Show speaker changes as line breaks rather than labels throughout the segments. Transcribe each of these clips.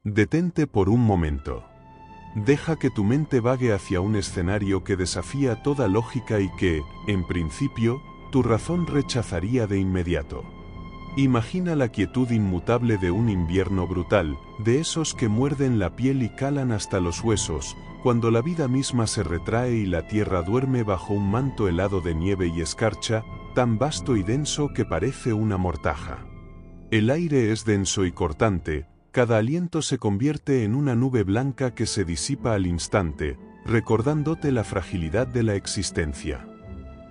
Detente por un momento. Deja que tu mente vague hacia un escenario que desafía toda lógica y que, en principio, tu razón rechazaría de inmediato. Imagina la quietud inmutable de un invierno brutal, de esos que muerden la piel y calan hasta los huesos, cuando la vida misma se retrae y la tierra duerme bajo un manto helado de nieve y escarcha, tan vasto y denso que parece una mortaja. El aire es denso y cortante, cada aliento se convierte en una nube blanca que se disipa al instante, recordándote la fragilidad de la existencia.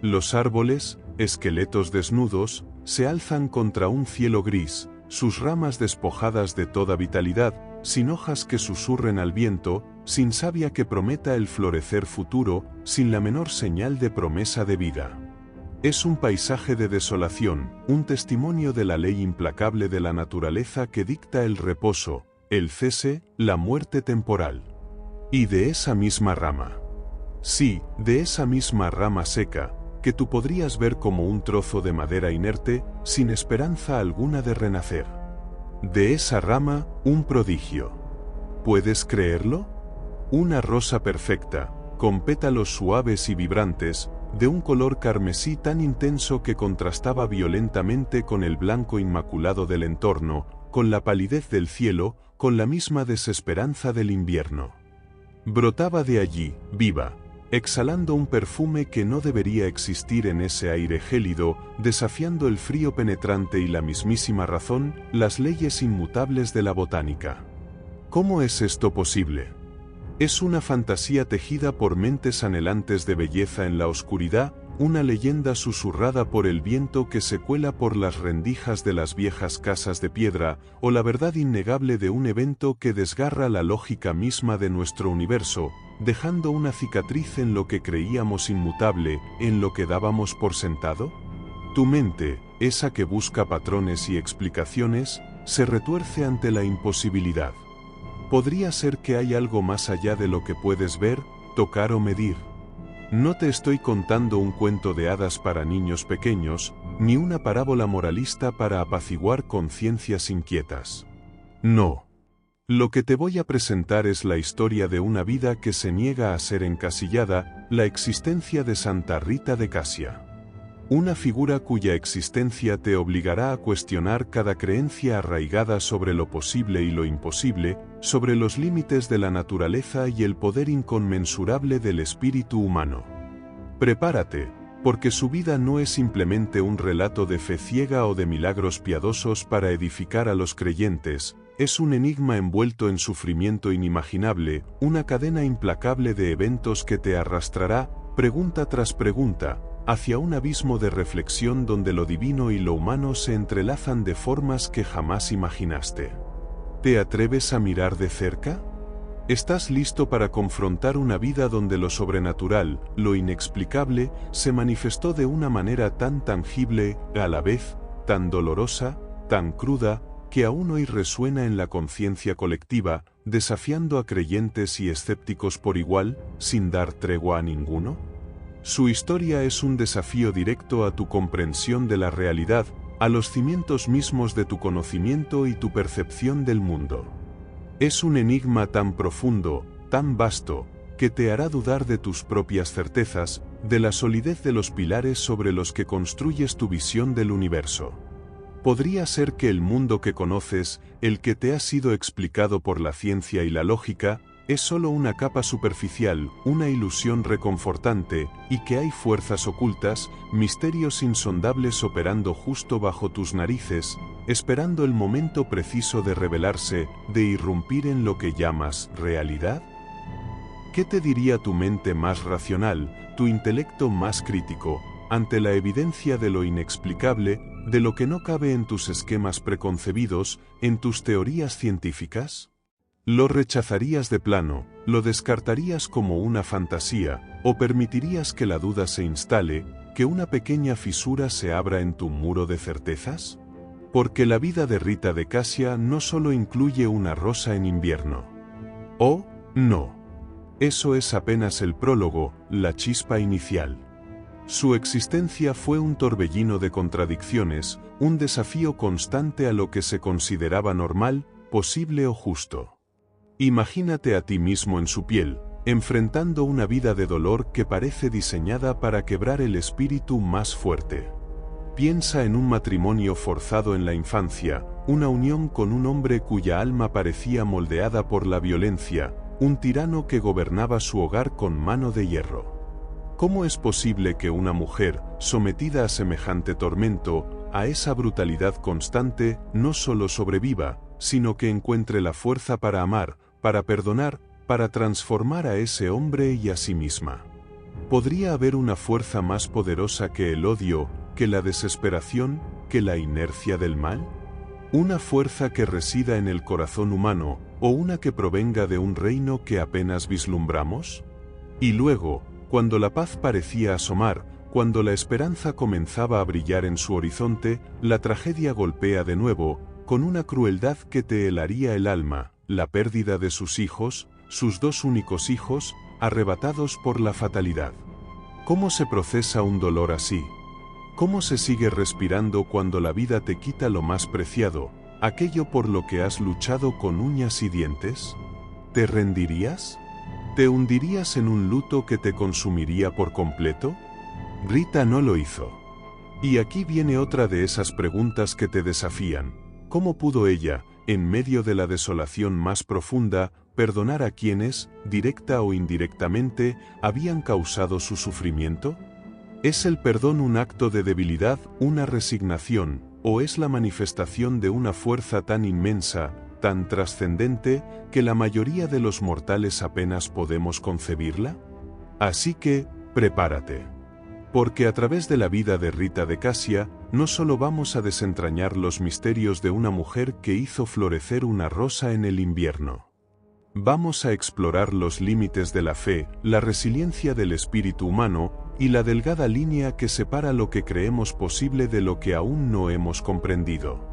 Los árboles, esqueletos desnudos, se alzan contra un cielo gris, sus ramas despojadas de toda vitalidad, sin hojas que susurren al viento, sin savia que prometa el florecer futuro, sin la menor señal de promesa de vida. Es un paisaje de desolación, un testimonio de la ley implacable de la naturaleza que dicta el reposo, el cese, la muerte temporal. Y de esa misma rama. Sí, de esa misma rama seca, que tú podrías ver como un trozo de madera inerte, sin esperanza alguna de renacer. De esa rama, un prodigio. ¿Puedes creerlo? Una rosa perfecta, con pétalos suaves y vibrantes, de un color carmesí tan intenso que contrastaba violentamente con el blanco inmaculado del entorno, con la palidez del cielo, con la misma desesperanza del invierno. Brotaba de allí, viva, exhalando un perfume que no debería existir en ese aire gélido, desafiando el frío penetrante y la mismísima razón, las leyes inmutables de la botánica. ¿Cómo es esto posible? Es una fantasía tejida por mentes anhelantes de belleza en la oscuridad, una leyenda susurrada por el viento que se cuela por las rendijas de las viejas casas de piedra, o la verdad innegable de un evento que desgarra la lógica misma de nuestro universo, dejando una cicatriz en lo que creíamos inmutable, en lo que dábamos por sentado? Tu mente, esa que busca patrones y explicaciones, se retuerce ante la imposibilidad. Podría ser que hay algo más allá de lo que puedes ver, tocar o medir. No te estoy contando un cuento de hadas para niños pequeños, ni una parábola moralista para apaciguar conciencias inquietas. No. Lo que te voy a presentar es la historia de una vida que se niega a ser encasillada, la existencia de Santa Rita de Casia. Una figura cuya existencia te obligará a cuestionar cada creencia arraigada sobre lo posible y lo imposible, sobre los límites de la naturaleza y el poder inconmensurable del espíritu humano. Prepárate, porque su vida no es simplemente un relato de fe ciega o de milagros piadosos para edificar a los creyentes, es un enigma envuelto en sufrimiento inimaginable, una cadena implacable de eventos que te arrastrará, pregunta tras pregunta, hacia un abismo de reflexión donde lo divino y lo humano se entrelazan de formas que jamás imaginaste. ¿Te atreves a mirar de cerca? ¿Estás listo para confrontar una vida donde lo sobrenatural, lo inexplicable, se manifestó de una manera tan tangible, a la vez, tan dolorosa, tan cruda, que aún hoy resuena en la conciencia colectiva, desafiando a creyentes y escépticos por igual, sin dar tregua a ninguno? Su historia es un desafío directo a tu comprensión de la realidad, a los cimientos mismos de tu conocimiento y tu percepción del mundo. Es un enigma tan profundo, tan vasto, que te hará dudar de tus propias certezas, de la solidez de los pilares sobre los que construyes tu visión del universo. Podría ser que el mundo que conoces, el que te ha sido explicado por la ciencia y la lógica, es solo una capa superficial, una ilusión reconfortante, y que hay fuerzas ocultas, misterios insondables operando justo bajo tus narices, esperando el momento preciso de revelarse, de irrumpir en lo que llamas realidad. ¿Qué te diría tu mente más racional, tu intelecto más crítico, ante la evidencia de lo inexplicable, de lo que no cabe en tus esquemas preconcebidos, en tus teorías científicas? ¿Lo rechazarías de plano, lo descartarías como una fantasía, o permitirías que la duda se instale, que una pequeña fisura se abra en tu muro de certezas? Porque la vida de Rita de Casia no solo incluye una rosa en invierno. Oh, no. Eso es apenas el prólogo, la chispa inicial. Su existencia fue un torbellino de contradicciones, un desafío constante a lo que se consideraba normal, posible o justo. Imagínate a ti mismo en su piel, enfrentando una vida de dolor que parece diseñada para quebrar el espíritu más fuerte. Piensa en un matrimonio forzado en la infancia, una unión con un hombre cuya alma parecía moldeada por la violencia, un tirano que gobernaba su hogar con mano de hierro. ¿Cómo es posible que una mujer, sometida a semejante tormento, a esa brutalidad constante, no solo sobreviva, sino que encuentre la fuerza para amar, para perdonar, para transformar a ese hombre y a sí misma? ¿Podría haber una fuerza más poderosa que el odio, que la desesperación, que la inercia del mal? ¿Una fuerza que resida en el corazón humano, o una que provenga de un reino que apenas vislumbramos? Y luego, cuando la paz parecía asomar, cuando la esperanza comenzaba a brillar en su horizonte, la tragedia golpea de nuevo, con una crueldad que te helaría el alma, la pérdida de sus hijos, sus dos únicos hijos, arrebatados por la fatalidad. ¿Cómo se procesa un dolor así? ¿Cómo se sigue respirando cuando la vida te quita lo más preciado, aquello por lo que has luchado con uñas y dientes? ¿Te rendirías? ¿Te hundirías en un luto que te consumiría por completo? Rita no lo hizo. Y aquí viene otra de esas preguntas que te desafían. ¿Cómo pudo ella, en medio de la desolación más profunda, perdonar a quienes, directa o indirectamente, habían causado su sufrimiento? ¿Es el perdón un acto de debilidad, una resignación, o es la manifestación de una fuerza tan inmensa, tan trascendente, que la mayoría de los mortales apenas podemos concebirla? Así que, prepárate. Porque a través de la vida de Rita de Cassia, no solo vamos a desentrañar los misterios de una mujer que hizo florecer una rosa en el invierno. Vamos a explorar los límites de la fe, la resiliencia del espíritu humano, y la delgada línea que separa lo que creemos posible de lo que aún no hemos comprendido.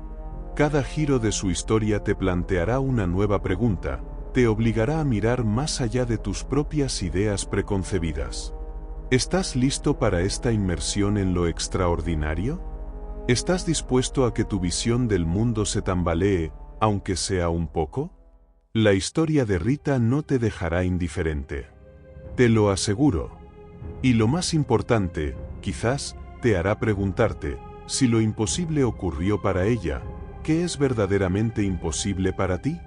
Cada giro de su historia te planteará una nueva pregunta, te obligará a mirar más allá de tus propias ideas preconcebidas. ¿Estás listo para esta inmersión en lo extraordinario? ¿Estás dispuesto a que tu visión del mundo se tambalee, aunque sea un poco? La historia de Rita no te dejará indiferente. Te lo aseguro. Y lo más importante, quizás, te hará preguntarte, si lo imposible ocurrió para ella, ¿qué es verdaderamente imposible para ti?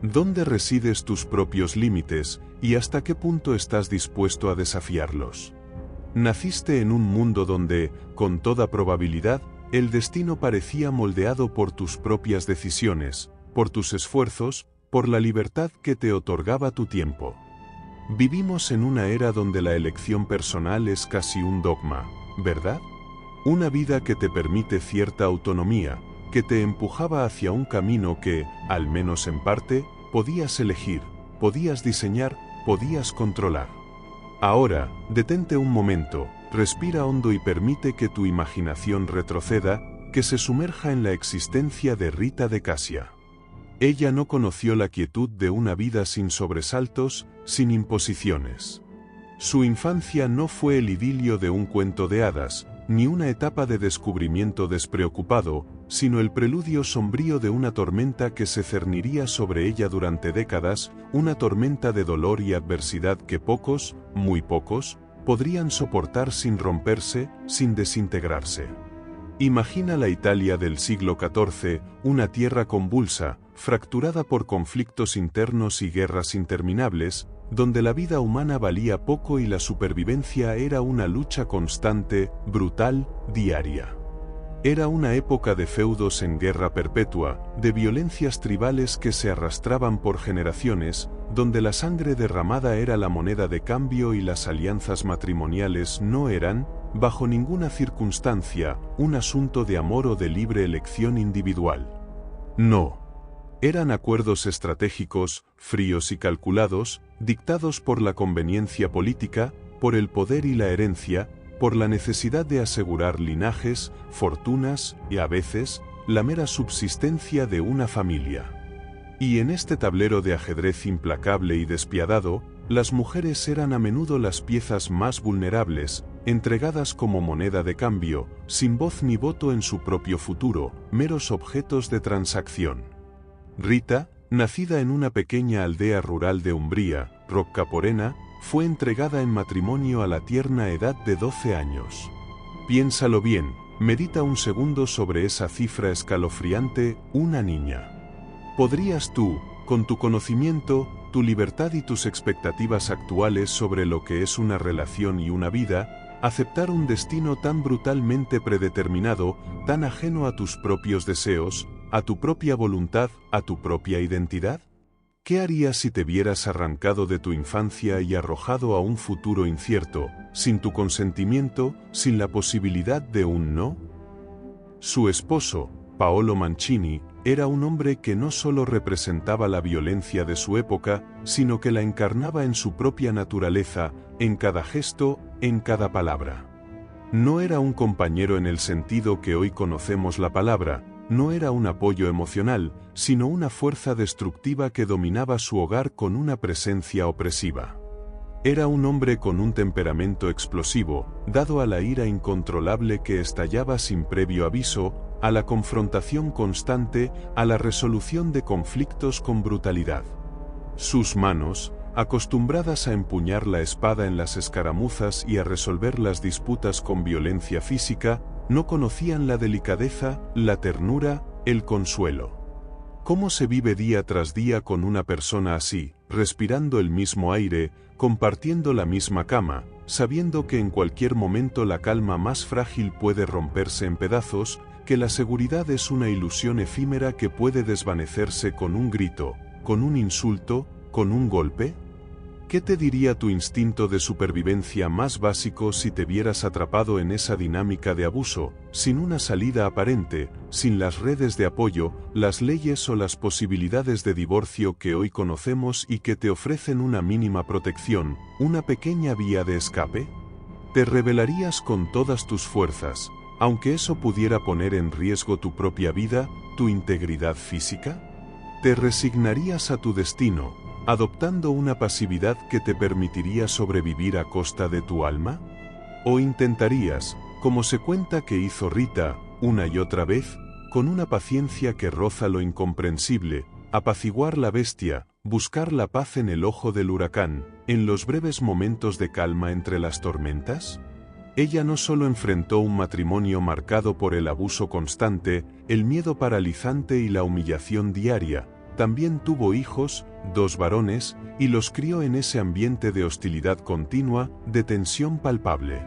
¿Dónde resides tus propios límites, y hasta qué punto estás dispuesto a desafiarlos? Naciste en un mundo donde, con toda probabilidad, el destino parecía moldeado por tus propias decisiones, por tus esfuerzos, por la libertad que te otorgaba tu tiempo. Vivimos en una era donde la elección personal es casi un dogma, ¿verdad? Una vida que te permite cierta autonomía, que te empujaba hacia un camino que, al menos en parte, podías elegir, podías diseñar, podías controlar. Ahora, detente un momento, respira hondo y permite que tu imaginación retroceda, que se sumerja en la existencia de Rita de Cassia. Ella no conoció la quietud de una vida sin sobresaltos, sin imposiciones. Su infancia no fue el idilio de un cuento de hadas, ni una etapa de descubrimiento despreocupado, sino el preludio sombrío de una tormenta que se cerniría sobre ella durante décadas, una tormenta de dolor y adversidad que pocos, muy pocos, podrían soportar sin romperse, sin desintegrarse. Imagina la Italia del siglo XIV, una tierra convulsa, fracturada por conflictos internos y guerras interminables, donde la vida humana valía poco y la supervivencia era una lucha constante, brutal, diaria. Era una época de feudos en guerra perpetua, de violencias tribales que se arrastraban por generaciones, donde la sangre derramada era la moneda de cambio y las alianzas matrimoniales no eran, bajo ninguna circunstancia, un asunto de amor o de libre elección individual. No. Eran acuerdos estratégicos, fríos y calculados, dictados por la conveniencia política, por el poder y la herencia, por la necesidad de asegurar linajes, fortunas y, a veces, la mera subsistencia de una familia. Y en este tablero de ajedrez implacable y despiadado, las mujeres eran a menudo las piezas más vulnerables, entregadas como moneda de cambio, sin voz ni voto en su propio futuro, meros objetos de transacción. Rita, Nacida en una pequeña aldea rural de Umbría, Roccaporena, fue entregada en matrimonio a la tierna edad de 12 años. Piénsalo bien, medita un segundo sobre esa cifra escalofriante, una niña. ¿Podrías tú, con tu conocimiento, tu libertad y tus expectativas actuales sobre lo que es una relación y una vida, aceptar un destino tan brutalmente predeterminado, tan ajeno a tus propios deseos, a tu propia voluntad, a tu propia identidad? ¿Qué harías si te vieras arrancado de tu infancia y arrojado a un futuro incierto, sin tu consentimiento, sin la posibilidad de un no? Su esposo, Paolo Mancini, era un hombre que no solo representaba la violencia de su época, sino que la encarnaba en su propia naturaleza, en cada gesto, en cada palabra. No era un compañero en el sentido que hoy conocemos la palabra, no era un apoyo emocional, sino una fuerza destructiva que dominaba su hogar con una presencia opresiva. Era un hombre con un temperamento explosivo, dado a la ira incontrolable que estallaba sin previo aviso, a la confrontación constante, a la resolución de conflictos con brutalidad. Sus manos, acostumbradas a empuñar la espada en las escaramuzas y a resolver las disputas con violencia física, no conocían la delicadeza, la ternura, el consuelo. ¿Cómo se vive día tras día con una persona así, respirando el mismo aire, compartiendo la misma cama, sabiendo que en cualquier momento la calma más frágil puede romperse en pedazos, que la seguridad es una ilusión efímera que puede desvanecerse con un grito, con un insulto, con un golpe? ¿Qué te diría tu instinto de supervivencia más básico si te vieras atrapado en esa dinámica de abuso, sin una salida aparente, sin las redes de apoyo, las leyes o las posibilidades de divorcio que hoy conocemos y que te ofrecen una mínima protección, una pequeña vía de escape? ¿Te rebelarías con todas tus fuerzas, aunque eso pudiera poner en riesgo tu propia vida, tu integridad física? ¿Te resignarías a tu destino, adoptando una pasividad que te permitiría sobrevivir a costa de tu alma? ¿O intentarías, como se cuenta que hizo Rita, una y otra vez, con una paciencia que roza lo incomprensible, apaciguar la bestia, buscar la paz en el ojo del huracán, en los breves momentos de calma entre las tormentas? Ella no solo enfrentó un matrimonio marcado por el abuso constante, el miedo paralizante y la humillación diaria, también tuvo hijos, 2 varones, y los crió en ese ambiente de hostilidad continua, de tensión palpable.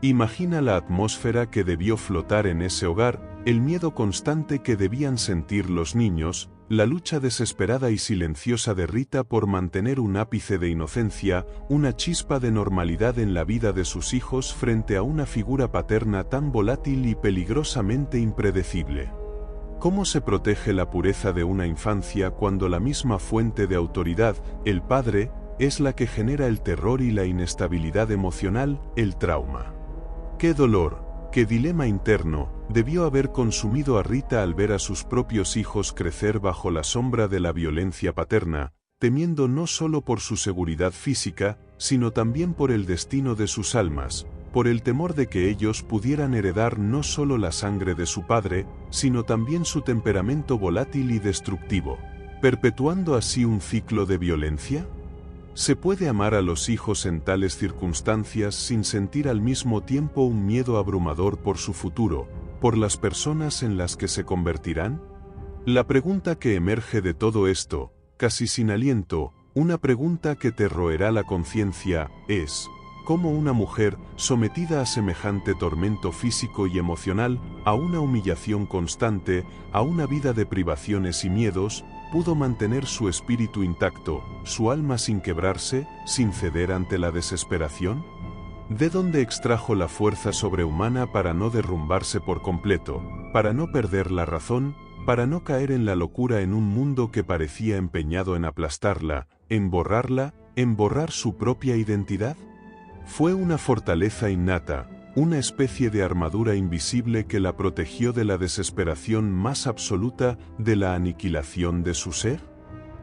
Imagina la atmósfera que debió flotar en ese hogar, el miedo constante que debían sentir los niños, la lucha desesperada y silenciosa de Rita por mantener un ápice de inocencia, una chispa de normalidad en la vida de sus hijos frente a una figura paterna tan volátil y peligrosamente impredecible. ¿Cómo se protege la pureza de una infancia cuando la misma fuente de autoridad, el padre, es la que genera el terror y la inestabilidad emocional, el trauma? ¡Qué dolor, qué dilema interno debió haber consumido a Rita al ver a sus propios hijos crecer bajo la sombra de la violencia paterna, temiendo no solo por su seguridad física, sino también por el destino de sus almas, por el temor de que ellos pudieran heredar no solo la sangre de su padre, sino también su temperamento volátil y destructivo, perpetuando así un ciclo de violencia? ¿Se puede amar a los hijos en tales circunstancias sin sentir al mismo tiempo un miedo abrumador por su futuro, por las personas en las que se convertirán? La pregunta que emerge de todo esto, casi sin aliento, una pregunta que te roerá la conciencia, es: ¿cómo una mujer, sometida a semejante tormento físico y emocional, a una humillación constante, a una vida de privaciones y miedos, pudo mantener su espíritu intacto, su alma sin quebrarse, sin ceder ante la desesperación? ¿De dónde extrajo la fuerza sobrehumana para no derrumbarse por completo, para no perder la razón, para no caer en la locura en un mundo que parecía empeñado en aplastarla, en borrar su propia identidad? Fue una fortaleza innata, una especie de armadura invisible que la protegió de la desesperación más absoluta, de la aniquilación de su ser?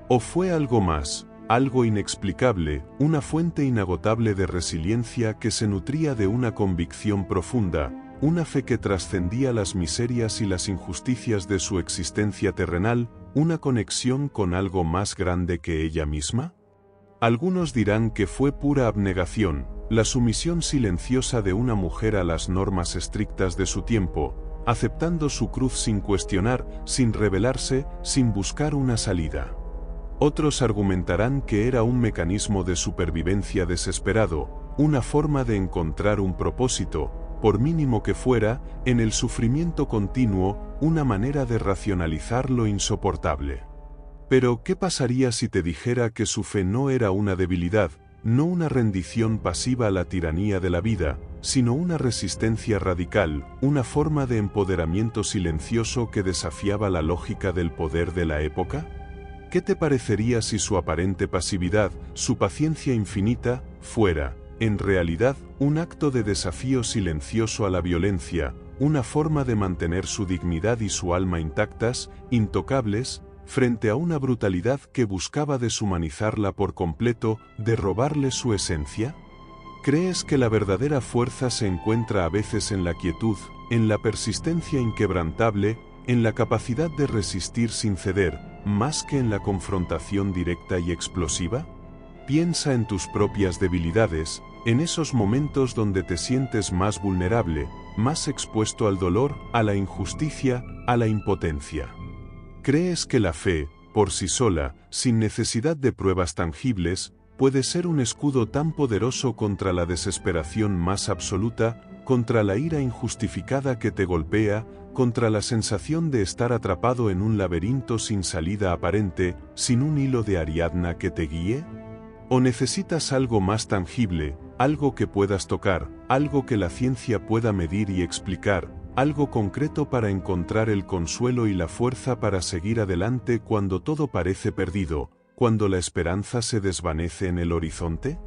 ¿O fue algo más, algo inexplicable, una fuente inagotable de resiliencia que se nutría de una convicción profunda, una fe que trascendía las miserias y las injusticias de su existencia terrenal, una conexión con algo más grande que ella misma? Algunos dirán que fue pura abnegación, la sumisión silenciosa de una mujer a las normas estrictas de su tiempo, aceptando su cruz sin cuestionar, sin rebelarse, sin buscar una salida. Otros argumentarán que era un mecanismo de supervivencia desesperado, una forma de encontrar un propósito, por mínimo que fuera, en el sufrimiento continuo, una manera de racionalizar lo insoportable. Pero, ¿qué pasaría si te dijera que su fe no era una debilidad, no una rendición pasiva a la tiranía de la vida, sino una resistencia radical, una forma de empoderamiento silencioso que desafiaba la lógica del poder de la época? ¿Qué te parecería si su aparente pasividad, su paciencia infinita, fuera, en realidad, un acto de desafío silencioso a la violencia, una forma de mantener su dignidad y su alma intactas, intocables, frente a una brutalidad que buscaba deshumanizarla por completo, de robarle su esencia? ¿Crees que la verdadera fuerza se encuentra a veces en la quietud, en la persistencia inquebrantable, en la capacidad de resistir sin ceder, más que en la confrontación directa y explosiva? Piensa en tus propias debilidades, en esos momentos donde te sientes más vulnerable, más expuesto al dolor, a la injusticia, a la impotencia. ¿Crees que la fe, por sí sola, sin necesidad de pruebas tangibles, puede ser un escudo tan poderoso contra la desesperación más absoluta, contra la ira injustificada que te golpea, contra la sensación de estar atrapado en un laberinto sin salida aparente, sin un hilo de Ariadna que te guíe? ¿O necesitas algo más tangible, algo que puedas tocar, algo que la ciencia pueda medir y explicar, algo concreto para encontrar el consuelo y la fuerza para seguir adelante cuando todo parece perdido, cuando la esperanza se desvanece en el horizonte?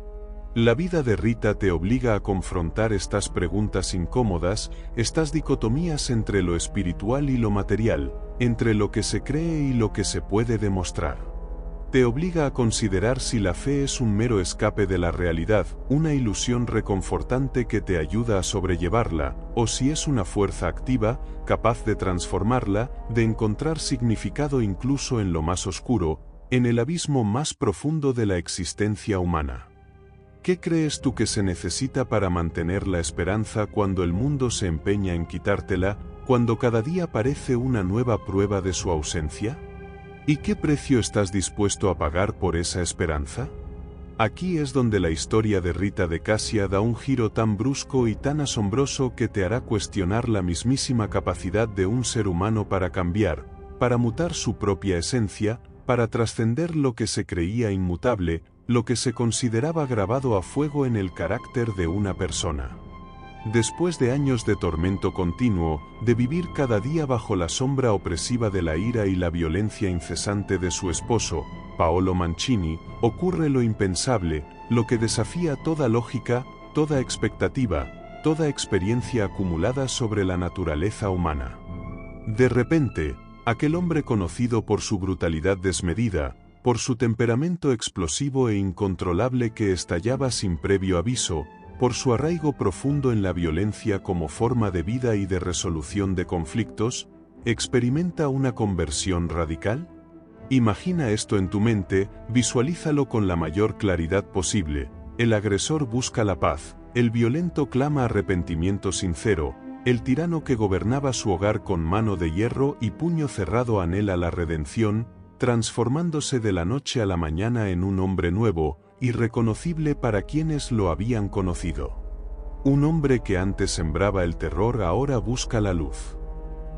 La vida de Rita te obliga a confrontar estas preguntas incómodas, estas dicotomías entre lo espiritual y lo material, entre lo que se cree y lo que se puede demostrar. Te obliga a considerar si la fe es un mero escape de la realidad, una ilusión reconfortante que te ayuda a sobrellevarla, o si es una fuerza activa, capaz de transformarla, de encontrar significado incluso en lo más oscuro, en el abismo más profundo de la existencia humana. ¿Qué crees tú que se necesita para mantener la esperanza cuando el mundo se empeña en quitártela, cuando cada día parece una nueva prueba de su ausencia? ¿Y qué precio estás dispuesto a pagar por esa esperanza? Aquí es donde la historia de Rita de Cassia da un giro tan brusco y tan asombroso que te hará cuestionar la mismísima capacidad de un ser humano para cambiar, para mutar su propia esencia, para trascender lo que se creía inmutable, lo que se consideraba grabado a fuego en el carácter de una persona. Después de años de tormento continuo, de vivir cada día bajo la sombra opresiva de la ira y la violencia incesante de su esposo, Paolo Mancini, ocurre lo impensable, lo que desafía toda lógica, toda expectativa, toda experiencia acumulada sobre la naturaleza humana. De repente, aquel hombre conocido por su brutalidad desmedida, por su temperamento explosivo e incontrolable que estallaba sin previo aviso, por su arraigo profundo en la violencia como forma de vida y de resolución de conflictos, ¿experimenta una conversión radical? Imagina esto en tu mente, visualízalo con la mayor claridad posible. El agresor busca la paz, el violento clama arrepentimiento sincero, el tirano que gobernaba su hogar con mano de hierro y puño cerrado anhela la redención, transformándose de la noche a la mañana en un hombre nuevo, irreconocible para quienes lo habían conocido. Un hombre que antes sembraba el terror ahora busca la luz.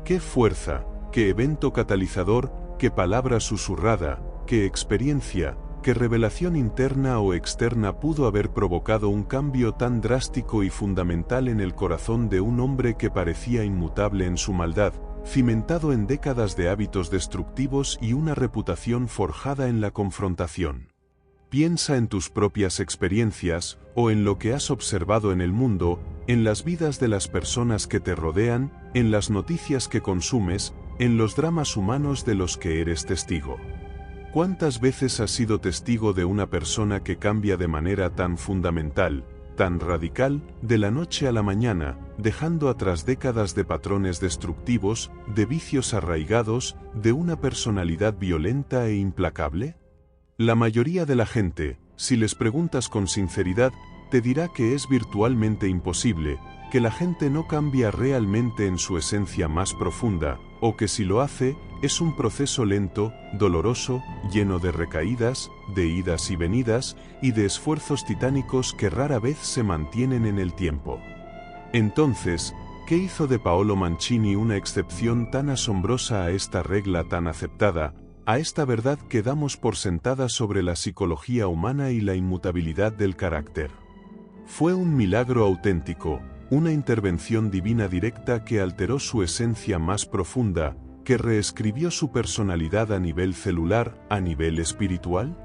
¡Qué fuerza, qué evento catalizador, qué palabra susurrada, qué experiencia, qué revelación interna o externa pudo haber provocado un cambio tan drástico y fundamental en el corazón de un hombre que parecía inmutable en su maldad, cimentado en décadas de hábitos destructivos y una reputación forjada en la confrontación? Piensa en tus propias experiencias, o en lo que has observado en el mundo, en las vidas de las personas que te rodean, en las noticias que consumes, en los dramas humanos de los que eres testigo. ¿Cuántas veces has sido testigo de una persona que cambia de manera tan fundamental, tan radical, de la noche a la mañana, dejando atrás décadas de patrones destructivos, de vicios arraigados, de una personalidad violenta e implacable? La mayoría de la gente, si les preguntas con sinceridad, te dirá que es virtualmente imposible, que la gente no cambia realmente en su esencia más profunda, o que si lo hace, es un proceso lento, doloroso, lleno de recaídas, de idas y venidas, y de esfuerzos titánicos que rara vez se mantienen en el tiempo. Entonces, ¿qué hizo de Paolo Mancini una excepción tan asombrosa a esta regla tan aceptada, a esta verdad que damos por sentada sobre la psicología humana y la inmutabilidad del carácter? Fue un milagro auténtico, una intervención divina directa que alteró su esencia más profunda, que reescribió su personalidad a nivel celular, a nivel espiritual?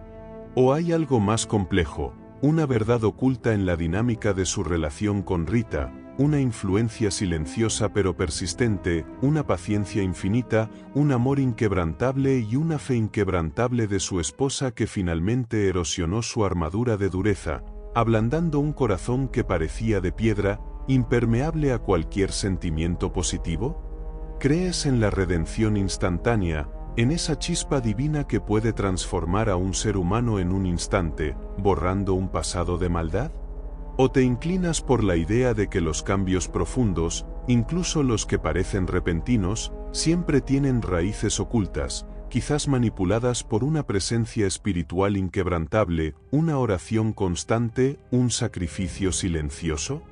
¿O hay algo más complejo, una verdad oculta en la dinámica de su relación con Rita, una influencia silenciosa pero persistente, una paciencia infinita, un amor inquebrantable y una fe inquebrantable de su esposa que finalmente erosionó su armadura de dureza, ablandando un corazón que parecía de piedra, impermeable a cualquier sentimiento positivo? ¿Crees en la redención instantánea, en esa chispa divina que puede transformar a un ser humano en un instante, borrando un pasado de maldad? ¿O te inclinas por la idea de que los cambios profundos, incluso los que parecen repentinos, siempre tienen raíces ocultas, quizás manipuladas por una presencia espiritual inquebrantable, una oración constante, un sacrificio silencioso?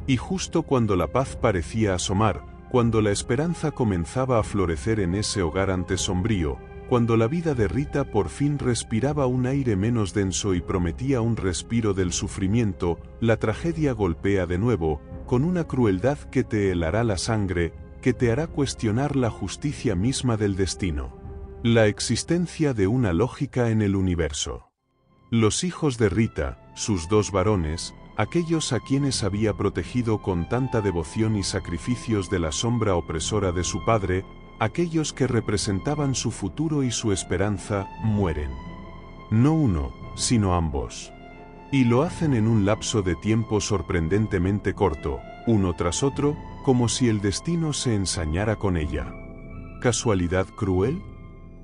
Y justo cuando la paz parecía asomar, cuando la esperanza comenzaba a florecer en ese hogar antes sombrío, cuando la vida de Rita por fin respiraba un aire menos denso y prometía un respiro del sufrimiento, la tragedia golpea de nuevo, con una crueldad que te helará la sangre, que te hará cuestionar la justicia misma del destino. La existencia de una lógica en el universo. Los hijos de Rita, sus dos varones, aquellos a quienes había protegido con tanta devoción y sacrificios de la sombra opresora de su padre, aquellos que representaban su futuro y su esperanza, mueren. No uno, sino ambos. Y lo hacen en un lapso de tiempo sorprendentemente corto, uno tras otro, como si el destino se ensañara con ella. ¿Casualidad cruel?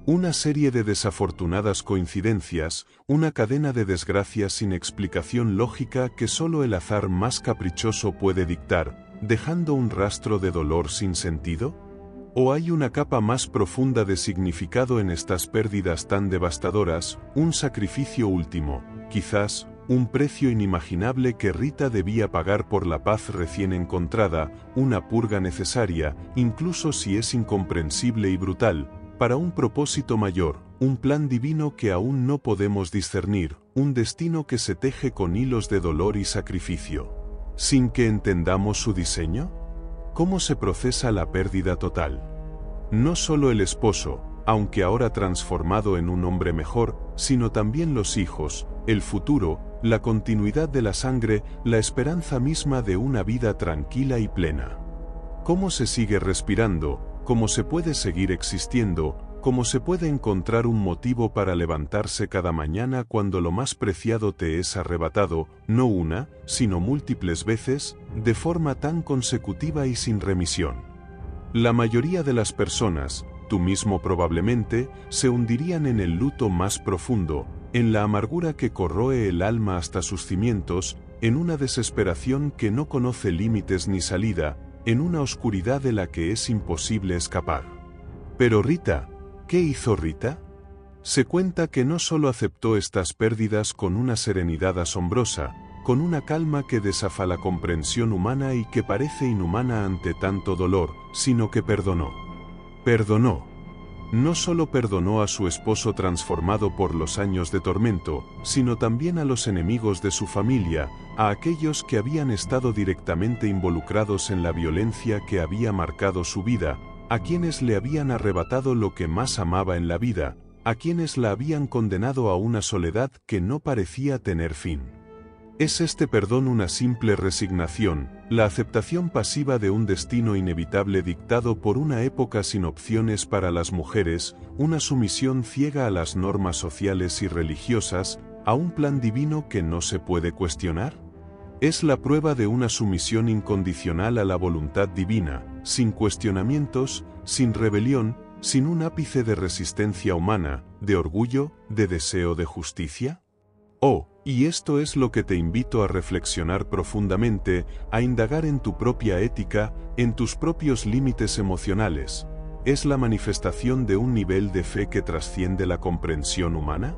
Una serie de desafortunadas coincidencias, una cadena de desgracias sin explicación lógica que solo el azar más caprichoso puede dictar, dejando un rastro de dolor sin sentido? ¿O hay una capa más profunda de significado en estas pérdidas tan devastadoras, un sacrificio último, quizás, un precio inimaginable que Rita debía pagar por la paz recién encontrada, una purga necesaria, incluso si es incomprensible y brutal, para un propósito mayor, un plan divino que aún no podemos discernir, un destino que se teje con hilos de dolor y sacrificio? ¿Sin que entendamos su diseño? ¿Cómo se procesa la pérdida total? No solo el esposo, aunque ahora transformado en un hombre mejor, sino también los hijos, el futuro, la continuidad de la sangre, la esperanza misma de una vida tranquila y plena. ¿Cómo se sigue respirando? ¿Cómo se puede seguir existiendo? ¿Cómo se puede encontrar un motivo para levantarse cada mañana cuando lo más preciado te es arrebatado, no una, sino múltiples veces, de forma tan consecutiva y sin remisión? La mayoría de las personas, tú mismo probablemente, se hundirían en el luto más profundo, en la amargura que corroe el alma hasta sus cimientos, en una desesperación que no conoce límites ni salida, en una oscuridad de la que es imposible escapar. Pero Rita, ¿qué hizo Rita? Se cuenta que no solo aceptó estas pérdidas con una serenidad asombrosa, con una calma que desafa la comprensión humana y que parece inhumana ante tanto dolor, sino que perdonó. Perdonó. No solo perdonó a su esposo transformado por los años de tormento, sino también a los enemigos de su familia, a aquellos que habían estado directamente involucrados en la violencia que había marcado su vida, a quienes le habían arrebatado lo que más amaba en la vida, a quienes la habían condenado a una soledad que no parecía tener fin. ¿Es este perdón una simple resignación, la aceptación pasiva de un destino inevitable dictado por una época sin opciones para las mujeres, una sumisión ciega a las normas sociales y religiosas, a un plan divino que no se puede cuestionar? Es la prueba de una sumisión incondicional a la voluntad divina, sin cuestionamientos, sin rebelión, sin un ápice de resistencia humana, de orgullo, de deseo de justicia. Oh, y esto es lo que te invito a reflexionar profundamente, a indagar en tu propia ética, en tus propios límites emocionales. ¿Es la manifestación de un nivel de fe que trasciende la comprensión humana?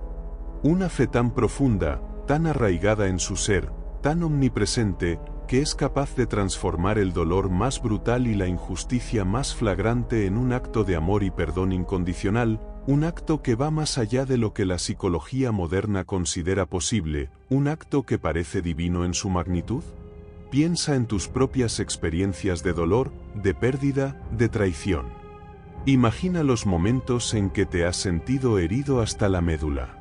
Una fe tan profunda, tan arraigada en su ser, tan omnipresente, que es capaz de transformar el dolor más brutal y la injusticia más flagrante en un acto de amor y perdón incondicional, un acto que va más allá de lo que la psicología moderna considera posible, un acto que parece divino en su magnitud. Piensa en tus propias experiencias de dolor, de pérdida, de traición. Imagina los momentos en que te has sentido herido hasta la médula.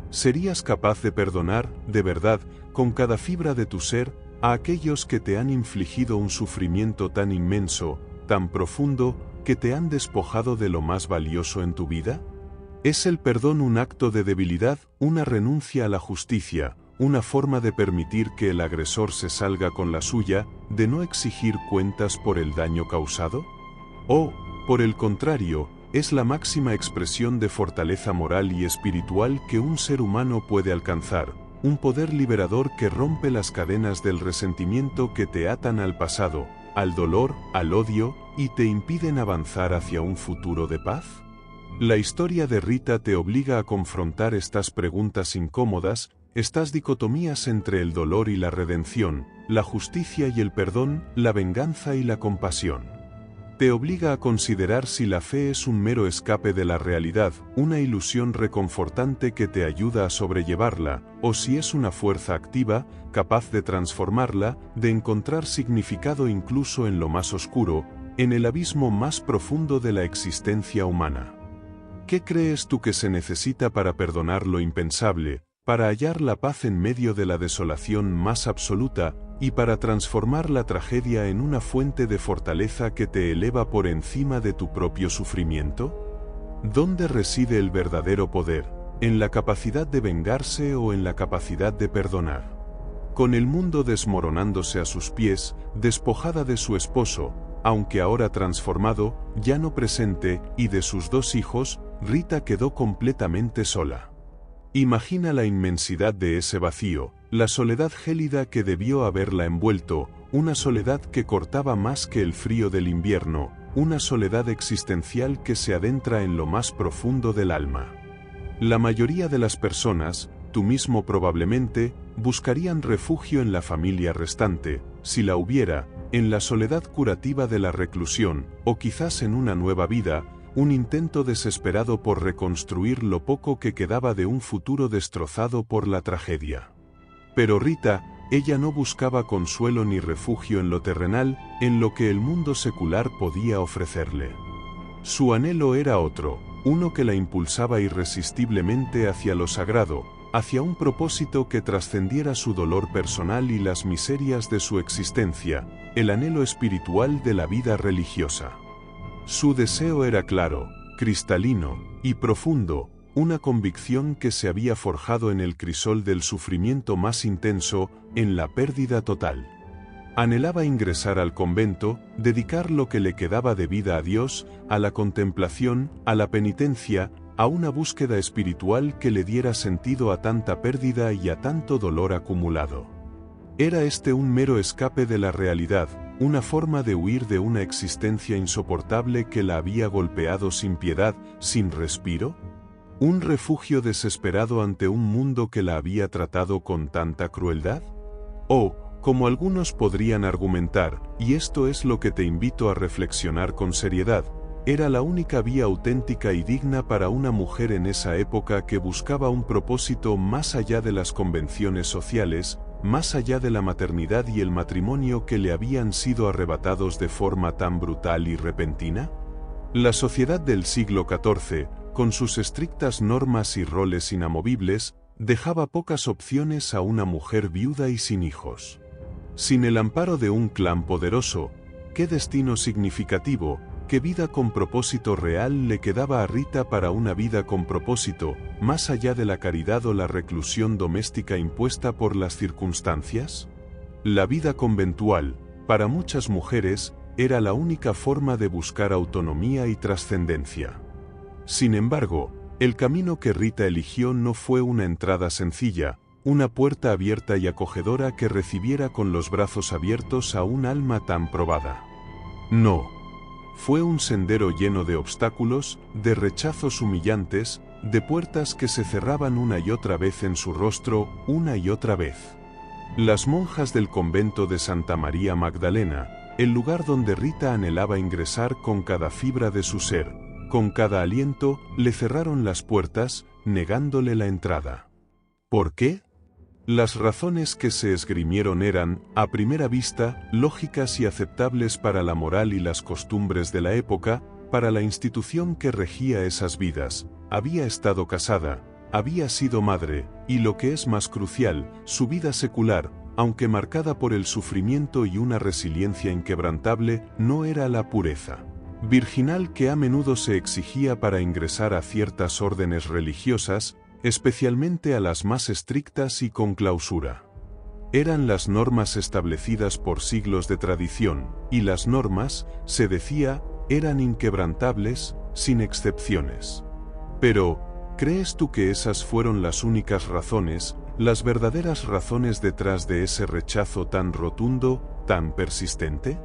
¿Serías capaz de perdonar, de verdad, con cada fibra de tu ser, a aquellos que te han infligido un sufrimiento tan inmenso, tan profundo, que te han despojado de lo más valioso en tu vida? ¿Es el perdón un acto de debilidad, una renuncia a la justicia, una forma de permitir que el agresor se salga con la suya, de no exigir cuentas por el daño causado? ¿O, por el contrario, es la máxima expresión de fortaleza moral y espiritual que un ser humano puede alcanzar, un poder liberador que rompe las cadenas del resentimiento que te atan al pasado, al dolor, al odio, y te impiden avanzar hacia un futuro de paz? La historia de Rita te obliga a confrontar estas preguntas incómodas, estas dicotomías entre el dolor y la redención, la justicia y el perdón, la venganza y la compasión. Te obliga a considerar si la fe es un mero escape de la realidad, una ilusión reconfortante que te ayuda a sobrellevarla, o si es una fuerza activa, capaz de transformarla, de encontrar significado incluso en lo más oscuro, en el abismo más profundo de la existencia humana. ¿Qué crees tú que se necesita para perdonar lo impensable, para hallar la paz en medio de la desolación más absoluta, y para transformar la tragedia en una fuente de fortaleza que te eleva por encima de tu propio sufrimiento? ¿Dónde reside el verdadero poder? ¿En la capacidad de vengarse o en la capacidad de perdonar? Con el mundo desmoronándose a sus pies, despojada de su esposo, aunque ahora transformado, ya no presente, y de sus 2 hijos, Rita quedó completamente sola. Imagina la inmensidad de ese vacío, la soledad gélida que debió haberla envuelto, una soledad que cortaba más que el frío del invierno, una soledad existencial que se adentra en lo más profundo del alma. La mayoría de las personas, tú mismo probablemente, buscarían refugio en la familia restante, si la hubiera, en la soledad curativa de la reclusión, o quizás en una nueva vida, un intento desesperado por reconstruir lo poco que quedaba de un futuro destrozado por la tragedia. Pero Rita, ella no buscaba consuelo ni refugio en lo terrenal, en lo que el mundo secular podía ofrecerle. Su anhelo era otro, uno que la impulsaba irresistiblemente hacia lo sagrado, hacia un propósito que trascendiera su dolor personal y las miserias de su existencia, el anhelo espiritual de la vida religiosa. Su deseo era claro, cristalino y profundo, una convicción que se había forjado en el crisol del sufrimiento más intenso, en la pérdida total. Anhelaba ingresar al convento, dedicar lo que le quedaba de vida a Dios, a la contemplación, a la penitencia, a una búsqueda espiritual que le diera sentido a tanta pérdida y a tanto dolor acumulado. ¿Era este un mero escape de la realidad, una forma de huir de una existencia insoportable que la había golpeado sin piedad, sin respiro? ¿Un refugio desesperado ante un mundo que la había tratado con tanta crueldad? ¿O, como algunos podrían argumentar, y esto es lo que te invito a reflexionar con seriedad, era la única vía auténtica y digna para una mujer en esa época que buscaba un propósito más allá de las convenciones sociales, más allá de la maternidad y el matrimonio que le habían sido arrebatados de forma tan brutal y repentina? La sociedad del siglo XIV, con sus estrictas normas y roles inamovibles, dejaba pocas opciones a una mujer viuda y sin hijos. Sin el amparo de un clan poderoso, ¿qué destino significativo, qué vida con propósito real le quedaba a Rita para una vida con propósito, más allá de la caridad o la reclusión doméstica impuesta por las circunstancias? La vida conventual, para muchas mujeres, era la única forma de buscar autonomía y trascendencia. Sin embargo, el camino que Rita eligió no fue una entrada sencilla, una puerta abierta y acogedora que recibiera con los brazos abiertos a un alma tan probada. No. Fue un sendero lleno de obstáculos, de rechazos humillantes, de puertas que se cerraban una y otra vez en su rostro, una y otra vez. Las monjas del convento de Santa María Magdalena, el lugar donde Rita anhelaba ingresar con cada fibra de su ser, con cada aliento, le cerraron las puertas, negándole la entrada. ¿Por qué? Las razones que se esgrimieron eran, a primera vista, lógicas y aceptables para la moral y las costumbres de la época, para la institución que regía esas vidas. Había estado casada, había sido madre, y lo que es más crucial, su vida secular, aunque marcada por el sufrimiento y una resiliencia inquebrantable, no era la pureza virginal que a menudo se exigía para ingresar a ciertas órdenes religiosas, especialmente a las más estrictas y con clausura. Eran las normas establecidas por siglos de tradición, y las normas, se decía, eran inquebrantables, sin excepciones. Pero, ¿crees tú que esas fueron las únicas razones, las verdaderas razones detrás de ese rechazo tan rotundo, tan persistente?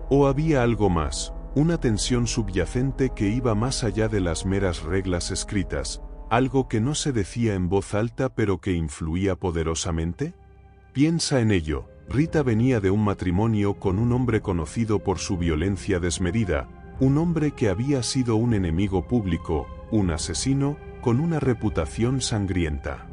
¿O había algo más, una tensión subyacente que iba más allá de las meras reglas escritas, algo que no se decía en voz alta pero que influía poderosamente? Piensa en ello. Rita venía de un matrimonio con un hombre conocido por su violencia desmedida, un hombre que había sido un enemigo público, un asesino, con una reputación sangrienta.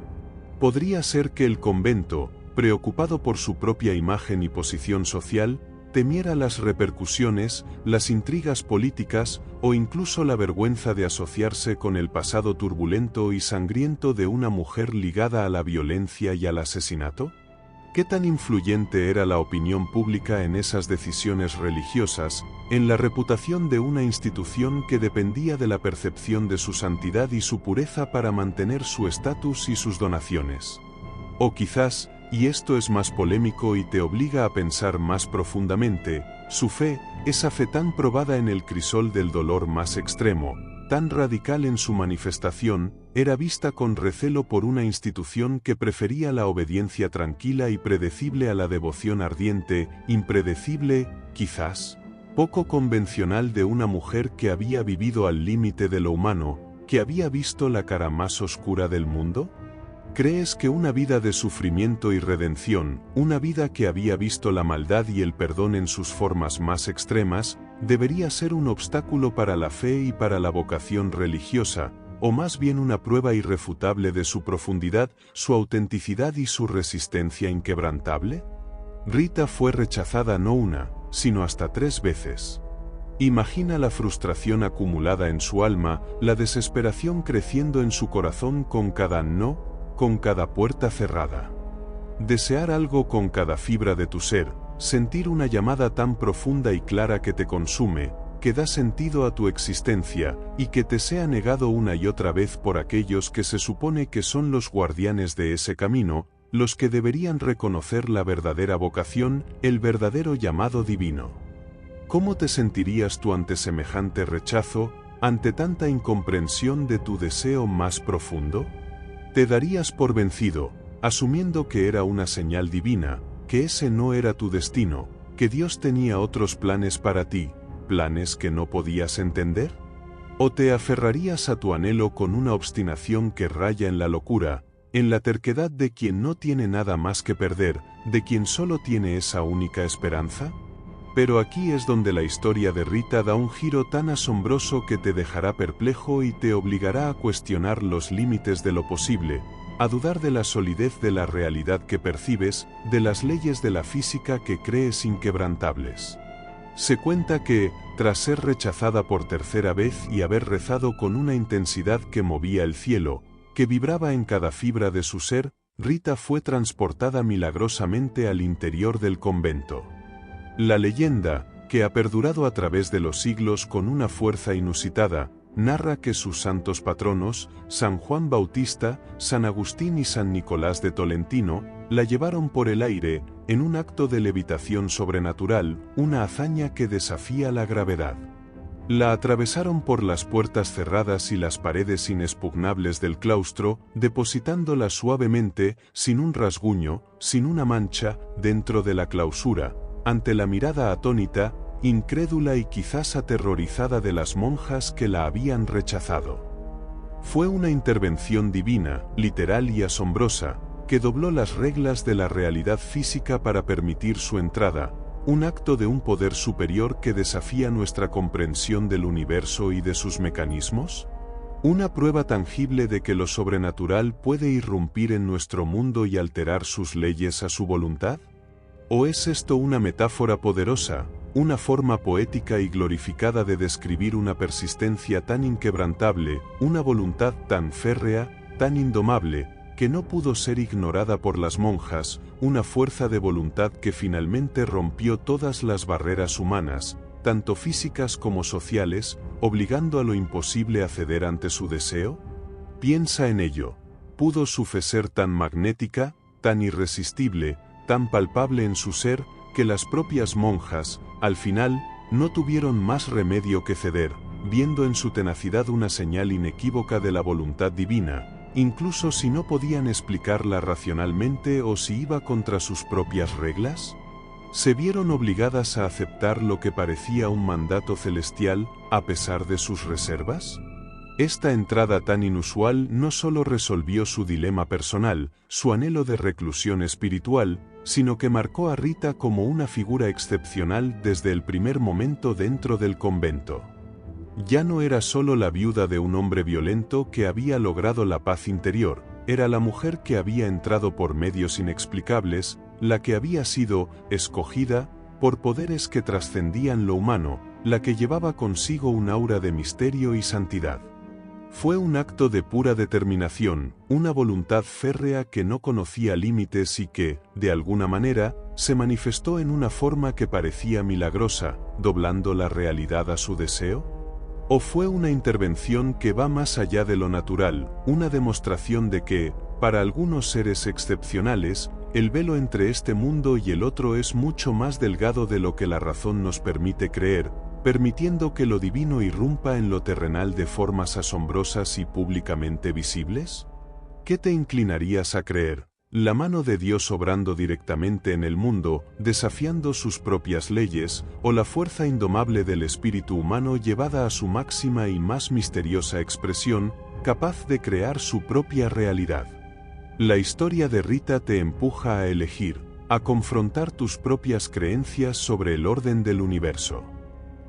Podría ser que el convento, preocupado por su propia imagen y posición social, temiera las repercusiones, las intrigas políticas o incluso la vergüenza de asociarse con el pasado turbulento y sangriento de una mujer ligada a la violencia y al asesinato? ¿Qué tan influyente era la opinión pública en esas decisiones religiosas, en la reputación de una institución que dependía de la percepción de su santidad y su pureza para mantener su estatus y sus donaciones? O quizás, y esto es más polémico y te obliga a pensar más profundamente, su fe, esa fe tan probada en el crisol del dolor más extremo, tan radical en su manifestación, era vista con recelo por una institución que prefería la obediencia tranquila y predecible a la devoción ardiente, impredecible, quizás, poco convencional de una mujer que había vivido al límite de lo humano, que había visto la cara más oscura del mundo? ¿Crees que una vida de sufrimiento y redención, una vida que había visto la maldad y el perdón en sus formas más extremas, debería ser un obstáculo para la fe y para la vocación religiosa, o más bien una prueba irrefutable de su profundidad, su autenticidad y su resistencia inquebrantable? Rita fue rechazada no una, sino hasta 3 veces. Imagina la frustración acumulada en su alma, la desesperación creciendo en su corazón con cada no, con cada puerta cerrada. Desear algo con cada fibra de tu ser, sentir una llamada tan profunda y clara que te consume, que da sentido a tu existencia, y que te sea negado una y otra vez por aquellos que se supone que son los guardianes de ese camino, los que deberían reconocer la verdadera vocación, el verdadero llamado divino. ¿Cómo te sentirías tú ante semejante rechazo, ante tanta incomprensión de tu deseo más profundo? Te darías por vencido, asumiendo que era una señal divina, que ese no era tu destino, que Dios tenía otros planes para ti, planes que no podías entender? ¿O te aferrarías a tu anhelo con una obstinación que raya en la locura, en la terquedad de quien no tiene nada más que perder, de quien solo tiene esa única esperanza? Pero aquí es donde la historia de Rita da un giro tan asombroso que te dejará perplejo y te obligará a cuestionar los límites de lo posible, a dudar de la solidez de la realidad que percibes, de las leyes de la física que crees inquebrantables. Se cuenta que, tras ser rechazada por 3ª vez y haber rezado con una intensidad que movía el cielo, que vibraba en cada fibra de su ser, Rita fue transportada milagrosamente al interior del convento. La leyenda, que ha perdurado a través de los siglos con una fuerza inusitada, narra que sus santos patronos, San Juan Bautista, San Agustín y San Nicolás de Tolentino, la llevaron por el aire, en un acto de levitación sobrenatural, una hazaña que desafía la gravedad. La atravesaron por las puertas cerradas y las paredes inexpugnables del claustro, depositándola suavemente, sin un rasguño, sin una mancha, dentro de la clausura, ante la mirada atónita, incrédula y quizás aterrorizada de las monjas que la habían rechazado. Fue una intervención divina, literal y asombrosa, que dobló las reglas de la realidad física para permitir su entrada, un acto de un poder superior que desafía nuestra comprensión del universo y de sus mecanismos. ¿Una prueba tangible de que lo sobrenatural puede irrumpir en nuestro mundo y alterar sus leyes a su voluntad? ¿O es esto una metáfora poderosa, una forma poética y glorificada de describir una persistencia tan inquebrantable, una voluntad tan férrea, tan indomable, que no pudo ser ignorada por las monjas, una fuerza de voluntad que finalmente rompió todas las barreras humanas, tanto físicas como sociales, obligando a lo imposible a ceder ante su deseo? Piensa en ello. ¿Pudo su fe ser tan magnética, tan irresistible, tan palpable en su ser, que las propias monjas, al final, no tuvieron más remedio que ceder, viendo en su tenacidad una señal inequívoca de la voluntad divina, incluso si no podían explicarla racionalmente o si iba contra sus propias reglas? ¿Se vieron obligadas a aceptar lo que parecía un mandato celestial, a pesar de sus reservas? Esta entrada tan inusual no solo resolvió su dilema personal, su anhelo de reclusión espiritual, sino que marcó a Rita como una figura excepcional desde el primer momento dentro del convento. Ya no era solo la viuda de un hombre violento que había logrado la paz interior, era la mujer que había entrado por medios inexplicables, la que había sido escogida por poderes que trascendían lo humano, la que llevaba consigo un aura de misterio y santidad. Fue un acto de pura determinación, una voluntad férrea que no conocía límites y que, de alguna manera, se manifestó en una forma que parecía milagrosa, doblando la realidad a su deseo. ¿O fue una intervención que va más allá de lo natural, una demostración de que, para algunos seres excepcionales, el velo entre este mundo y el otro es mucho más delgado de lo que la razón nos permite creer, permitiendo que lo divino irrumpa en lo terrenal de formas asombrosas y públicamente visibles? ¿Qué te inclinarías a creer? ¿La mano de Dios obrando directamente en el mundo, desafiando sus propias leyes, o la fuerza indomable del espíritu humano llevada a su máxima y más misteriosa expresión, capaz de crear su propia realidad? La historia de Rita te empuja a elegir, a confrontar tus propias creencias sobre el orden del universo.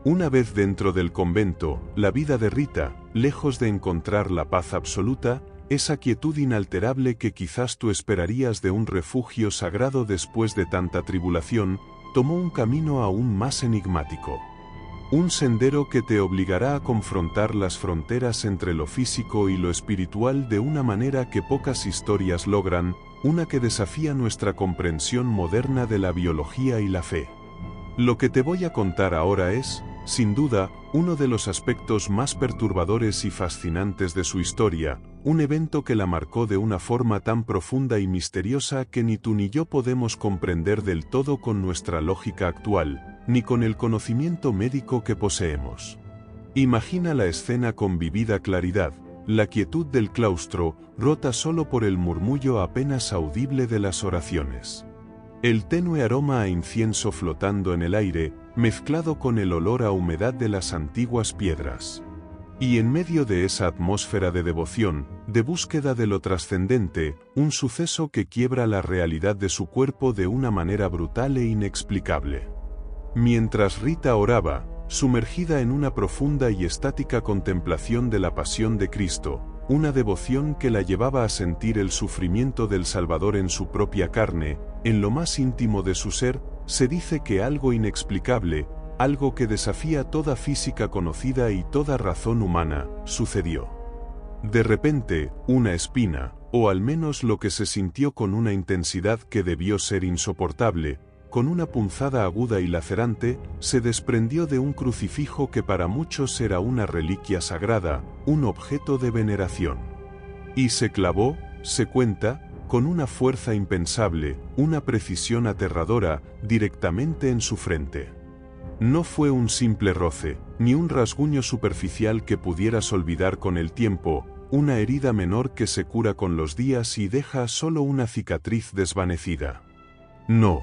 Una vez dentro del convento, la vida de Rita, lejos de encontrar la paz absoluta, esa quietud inalterable que quizás tú esperarías de un refugio sagrado después de tanta tribulación, tomó un camino aún más enigmático. Un sendero que te obligará a confrontar las fronteras entre lo físico y lo espiritual de una manera que pocas historias logran, una que desafía nuestra comprensión moderna de la biología y la fe. Lo que te voy a contar ahora es, sin duda, uno de los aspectos más perturbadores y fascinantes de su historia, un evento que la marcó de una forma tan profunda y misteriosa que ni tú ni yo podemos comprender del todo con nuestra lógica actual, ni con el conocimiento médico que poseemos. Imagina la escena con vivida claridad, la quietud del claustro, rota solo por el murmullo apenas audible de las oraciones. El tenue aroma a incienso flotando en el aire, mezclado con el olor a humedad de las antiguas piedras. Y en medio de esa atmósfera de devoción, de búsqueda de lo trascendente, un suceso que quiebra la realidad de su cuerpo de una manera brutal e inexplicable. Mientras Rita oraba, sumergida en una profunda y estática contemplación de la pasión de Cristo, una devoción que la llevaba a sentir el sufrimiento del Salvador en su propia carne, en lo más íntimo de su ser, se dice que algo inexplicable, algo que desafía toda física conocida y toda razón humana, sucedió. De repente, una espina, o al menos lo que se sintió con una intensidad que debió ser insoportable, con una punzada aguda y lacerante, se desprendió de un crucifijo que para muchos era una reliquia sagrada, un objeto de veneración. Y se clavó, se cuenta, con una fuerza impensable, una precisión aterradora, directamente en su frente. No fue un simple roce, ni un rasguño superficial que pudieras olvidar con el tiempo, una herida menor que se cura con los días y deja solo una cicatriz desvanecida. No.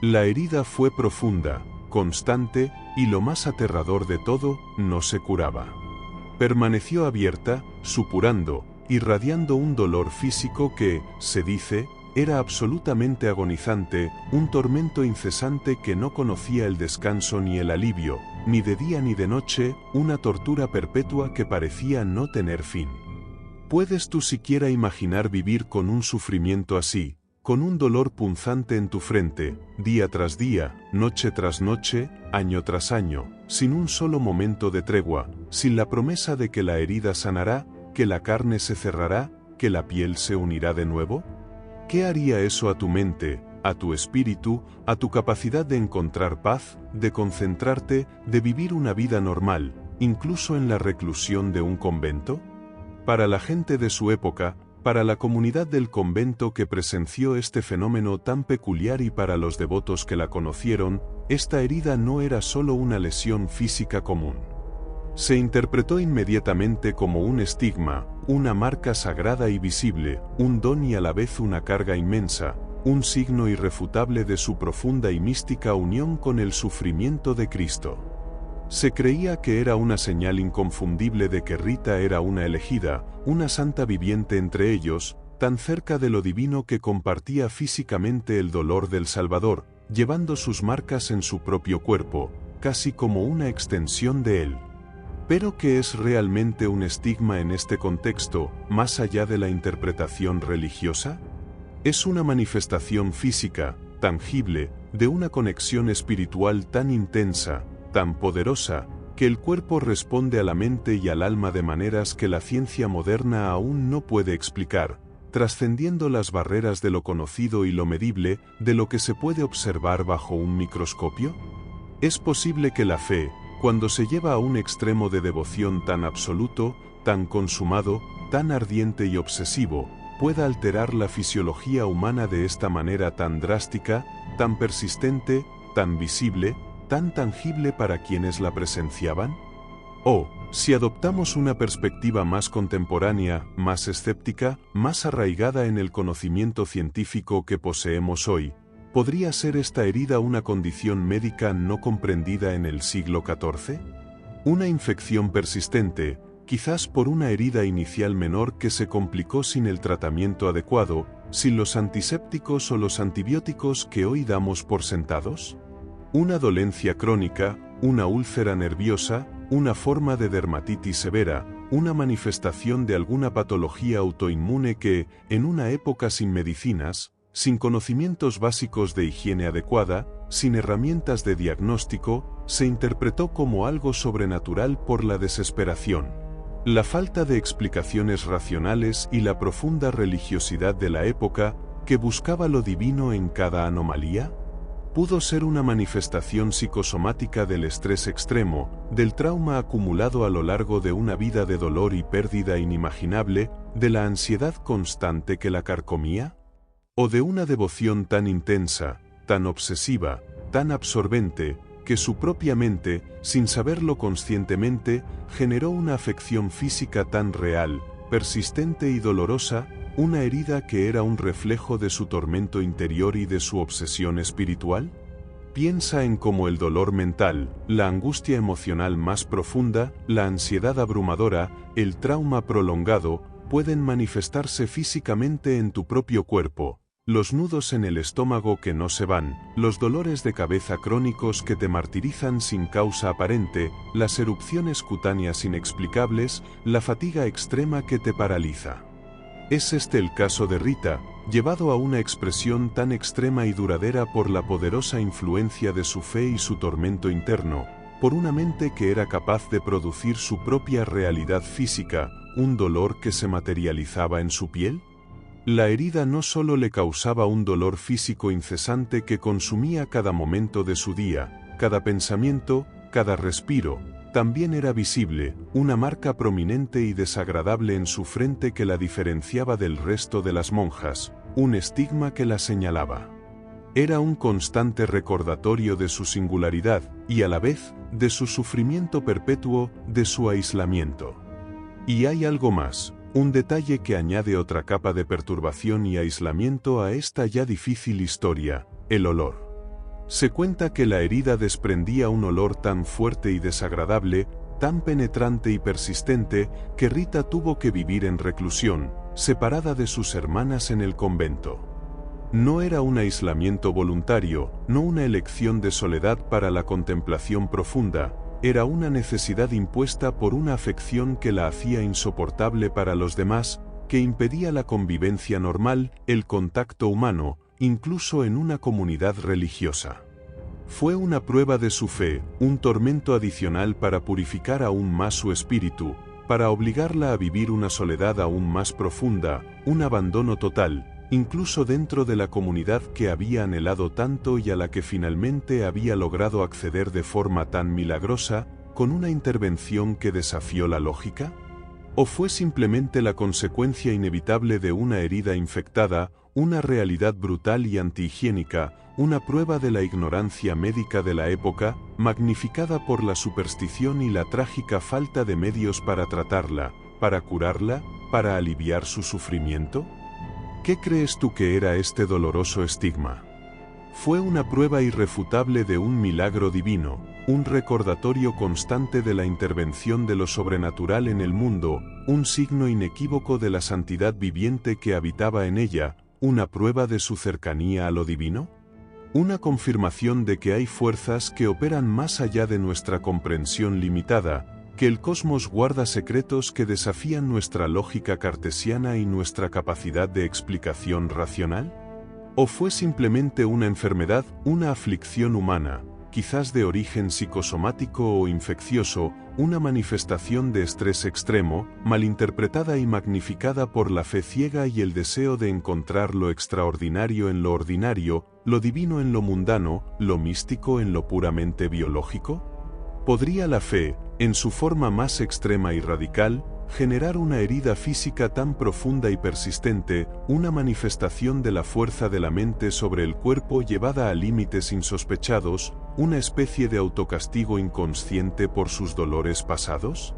La herida fue profunda, constante, y lo más aterrador de todo, no se curaba. Permaneció abierta, supurando, irradiando un dolor físico que, se dice, era absolutamente agonizante, un tormento incesante que no conocía el descanso ni el alivio, ni de día ni de noche, una tortura perpetua que parecía no tener fin. ¿Puedes tú siquiera imaginar vivir con un sufrimiento así, con un dolor punzante en tu frente, día tras día, noche tras noche, año tras año, sin un solo momento de tregua, sin la promesa de que la herida sanará, que la carne se cerrará, que la piel se unirá de nuevo? ¿Qué haría eso a tu mente, a tu espíritu, a tu capacidad de encontrar paz, de concentrarte, de vivir una vida normal, incluso en la reclusión de un convento? Para la gente de su época, para la comunidad del convento que presenció este fenómeno tan peculiar y para los devotos que la conocieron, esta herida no era solo una lesión física común. Se interpretó inmediatamente como un estigma, una marca sagrada y visible, un don y a la vez una carga inmensa, un signo irrefutable de su profunda y mística unión con el sufrimiento de Cristo. Se creía que era una señal inconfundible de que Rita era una elegida, una santa viviente entre ellos, tan cerca de lo divino que compartía físicamente el dolor del Salvador, llevando sus marcas en su propio cuerpo, casi como una extensión de él. ¿Pero qué es realmente un estigma en este contexto, más allá de la interpretación religiosa? Es una manifestación física, tangible, de una conexión espiritual tan intensa, tan poderosa, que el cuerpo responde a la mente y al alma de maneras que la ciencia moderna aún no puede explicar, trascendiendo las barreras de lo conocido y lo medible, de lo que se puede observar bajo un microscopio. ¿Es posible que la fe, cuando se lleva a un extremo de devoción tan absoluto, tan consumado, tan ardiente y obsesivo, pueda alterar la fisiología humana de esta manera tan drástica, tan persistente, tan visible, tan tangible para quienes la presenciaban? O, si adoptamos una perspectiva más contemporánea, más escéptica, más arraigada en el conocimiento científico que poseemos hoy, ¿podría ser esta herida una condición médica no comprendida en el siglo XIV? Una infección persistente, quizás por una herida inicial menor que se complicó sin el tratamiento adecuado, sin los antisépticos o los antibióticos que hoy damos por sentados. Una dolencia crónica, una úlcera nerviosa, una forma de dermatitis severa, una manifestación de alguna patología autoinmune que, en una época sin medicinas, sin conocimientos básicos de higiene adecuada, sin herramientas de diagnóstico, se interpretó como algo sobrenatural por la desesperación, la falta de explicaciones racionales y la profunda religiosidad de la época, que buscaba lo divino en cada anomalía. Pudo ser una manifestación psicosomática del estrés extremo, del trauma acumulado a lo largo de una vida de dolor y pérdida inimaginable, de la ansiedad constante que la carcomía. ¿O de una devoción tan intensa, tan obsesiva, tan absorbente, que su propia mente, sin saberlo conscientemente, generó una afección física tan real, persistente y dolorosa, una herida que era un reflejo de su tormento interior y de su obsesión espiritual? Piensa en cómo el dolor mental, la angustia emocional más profunda, la ansiedad abrumadora, el trauma prolongado, pueden manifestarse físicamente en tu propio cuerpo. Los nudos en el estómago que no se van, los dolores de cabeza crónicos que te martirizan sin causa aparente, las erupciones cutáneas inexplicables, la fatiga extrema que te paraliza. Es este el caso de Rita, llevado a una expresión tan extrema y duradera por la poderosa influencia de su fe y su tormento interno, por una mente que era capaz de producir su propia realidad física, un dolor que se materializaba en su piel. La herida no solo le causaba un dolor físico incesante que consumía cada momento de su día, cada pensamiento, cada respiro, también era visible, una marca prominente y desagradable en su frente que la diferenciaba del resto de las monjas, un estigma que la señalaba. Era un constante recordatorio de su singularidad y a la vez de su sufrimiento perpetuo, de su aislamiento. Y hay algo más, un detalle que añade otra capa de perturbación y aislamiento a esta ya difícil historia: el olor. Se cuenta que la herida desprendía un olor tan fuerte y desagradable, tan penetrante y persistente, que Rita tuvo que vivir en reclusión, separada de sus hermanas en el convento. No era un aislamiento voluntario, no una elección de soledad para la contemplación profunda, era una necesidad impuesta por una afección que la hacía insoportable para los demás, que impedía la convivencia normal, el contacto humano, incluso en una comunidad religiosa. Fue una prueba de su fe, un tormento adicional para purificar aún más su espíritu, para obligarla a vivir una soledad aún más profunda, un abandono total, incluso dentro de la comunidad que había anhelado tanto y a la que finalmente había logrado acceder de forma tan milagrosa, con una intervención que desafió la lógica. ¿O fue simplemente la consecuencia inevitable de una herida infectada, una realidad brutal y antihigiénica, una prueba de la ignorancia médica de la época, magnificada por la superstición y la trágica falta de medios para tratarla, para curarla, para aliviar su sufrimiento? ¿Qué crees tú que era este doloroso estigma? Fue una prueba irrefutable de un milagro divino, un recordatorio constante de la intervención de lo sobrenatural en el mundo, un signo inequívoco de la santidad viviente que habitaba en ella, una prueba de su cercanía a lo divino? Una confirmación de que hay fuerzas que operan más allá de nuestra comprensión limitada, que el cosmos guarda secretos que desafían nuestra lógica cartesiana y nuestra capacidad de explicación racional? ¿O fue simplemente una enfermedad, una aflicción humana, quizás de origen psicosomático o infeccioso, una manifestación de estrés extremo, malinterpretada y magnificada por la fe ciega y el deseo de encontrar lo extraordinario en lo ordinario, lo divino en lo mundano, lo místico en lo puramente biológico? ¿Podría la fe, en su forma más extrema y radical, generar una herida física tan profunda y persistente, una manifestación de la fuerza de la mente sobre el cuerpo llevada a límites insospechados, una especie de autocastigo inconsciente por sus dolores pasados?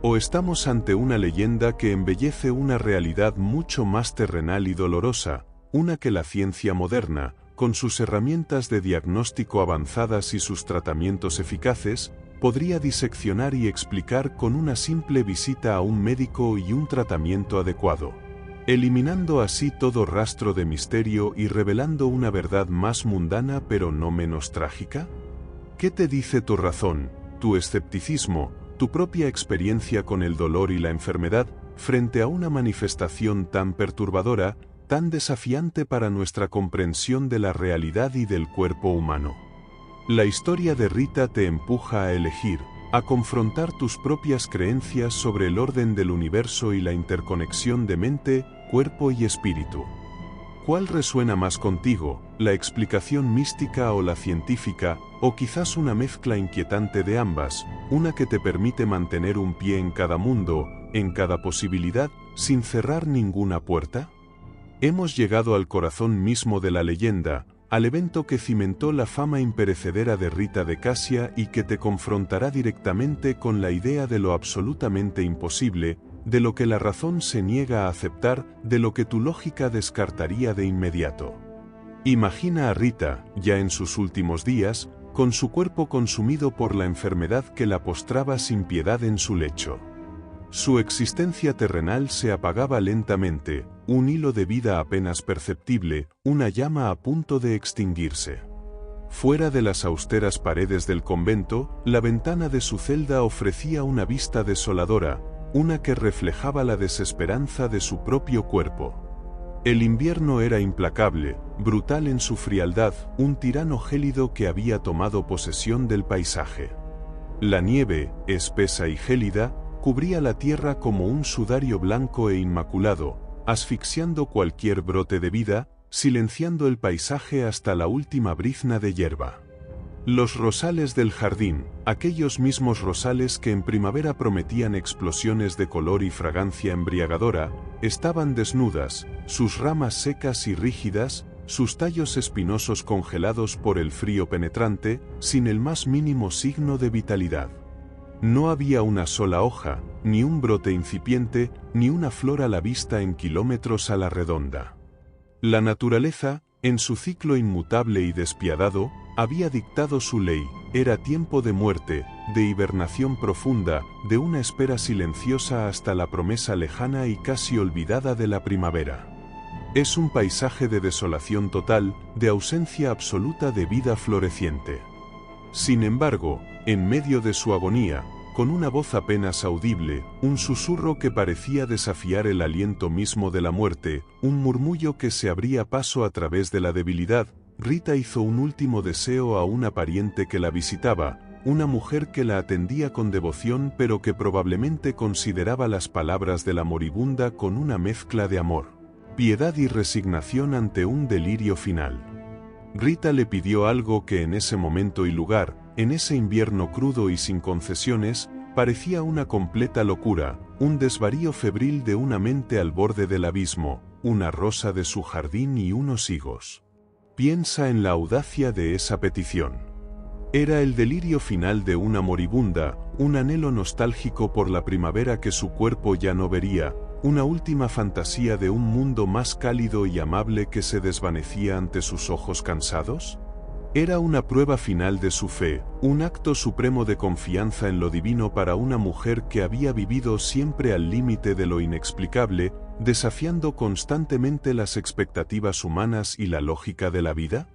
¿O estamos ante una leyenda que embellece una realidad mucho más terrenal y dolorosa, una que la ciencia moderna, con sus herramientas de diagnóstico avanzadas y sus tratamientos eficaces, podría diseccionar y explicar con una simple visita a un médico y un tratamiento adecuado, eliminando así todo rastro de misterio y revelando una verdad más mundana pero no menos trágica? ¿Qué te dice tu razón, tu escepticismo, tu propia experiencia con el dolor y la enfermedad, frente a una manifestación tan perturbadora, tan desafiante para nuestra comprensión de la realidad y del cuerpo humano? La historia de Rita te empuja a elegir, a confrontar tus propias creencias sobre el orden del universo y la interconexión de mente, cuerpo y espíritu. ¿Cuál resuena más contigo, la explicación mística o la científica, o quizás una mezcla inquietante de ambas, una que te permite mantener un pie en cada mundo, en cada posibilidad, sin cerrar ninguna puerta? Hemos llegado al corazón mismo de la leyenda, al evento que cimentó la fama imperecedera de Rita de Casia y que te confrontará directamente con la idea de lo absolutamente imposible, de lo que la razón se niega a aceptar, de lo que tu lógica descartaría de inmediato. Imagina a Rita, ya en sus últimos días, con su cuerpo consumido por la enfermedad que la postraba sin piedad en su lecho. Su existencia terrenal se apagaba lentamente, un hilo de vida apenas perceptible, una llama a punto de extinguirse. Fuera de las austeras paredes del convento, la ventana de su celda ofrecía una vista desoladora, una que reflejaba la desesperanza de su propio cuerpo. El invierno era implacable, brutal en su frialdad, un tirano gélido que había tomado posesión del paisaje. La nieve, espesa y gélida, cubría la tierra como un sudario blanco e inmaculado, asfixiando cualquier brote de vida, silenciando el paisaje hasta la última brizna de hierba. Los rosales del jardín, aquellos mismos rosales que en primavera prometían explosiones de color y fragancia embriagadora, estaban desnudas, sus ramas secas y rígidas, sus tallos espinosos congelados por el frío penetrante, sin el más mínimo signo de vitalidad. No había una sola hoja, ni un brote incipiente, ni una flor a la vista en kilómetros a la redonda. La naturaleza, en su ciclo inmutable y despiadado, había dictado su ley. Era tiempo de muerte, de hibernación profunda, de una espera silenciosa hasta la promesa lejana y casi olvidada de la primavera. Es un paisaje de desolación total, de ausencia absoluta de vida floreciente. Sin embargo, en medio de su agonía, con una voz apenas audible, un susurro que parecía desafiar el aliento mismo de la muerte, un murmullo que se abría paso a través de la debilidad, Rita hizo un último deseo a una pariente que la visitaba, una mujer que la atendía con devoción pero que probablemente consideraba las palabras de la moribunda con una mezcla de amor, piedad y resignación ante un delirio final. Rita le pidió algo que en ese momento y lugar, en ese invierno crudo y sin concesiones, parecía una completa locura, un desvarío febril de una mente al borde del abismo, una rosa de su jardín y unos higos. Piensa en la audacia de esa petición. Era el delirio final de una moribunda, un anhelo nostálgico por la primavera que su cuerpo ya no vería, una última fantasía de un mundo más cálido y amable que se desvanecía ante sus ojos cansados. Era una prueba final de su fe, un acto supremo de confianza en lo divino para una mujer que había vivido siempre al límite de lo inexplicable, desafiando constantemente las expectativas humanas y la lógica de la vida.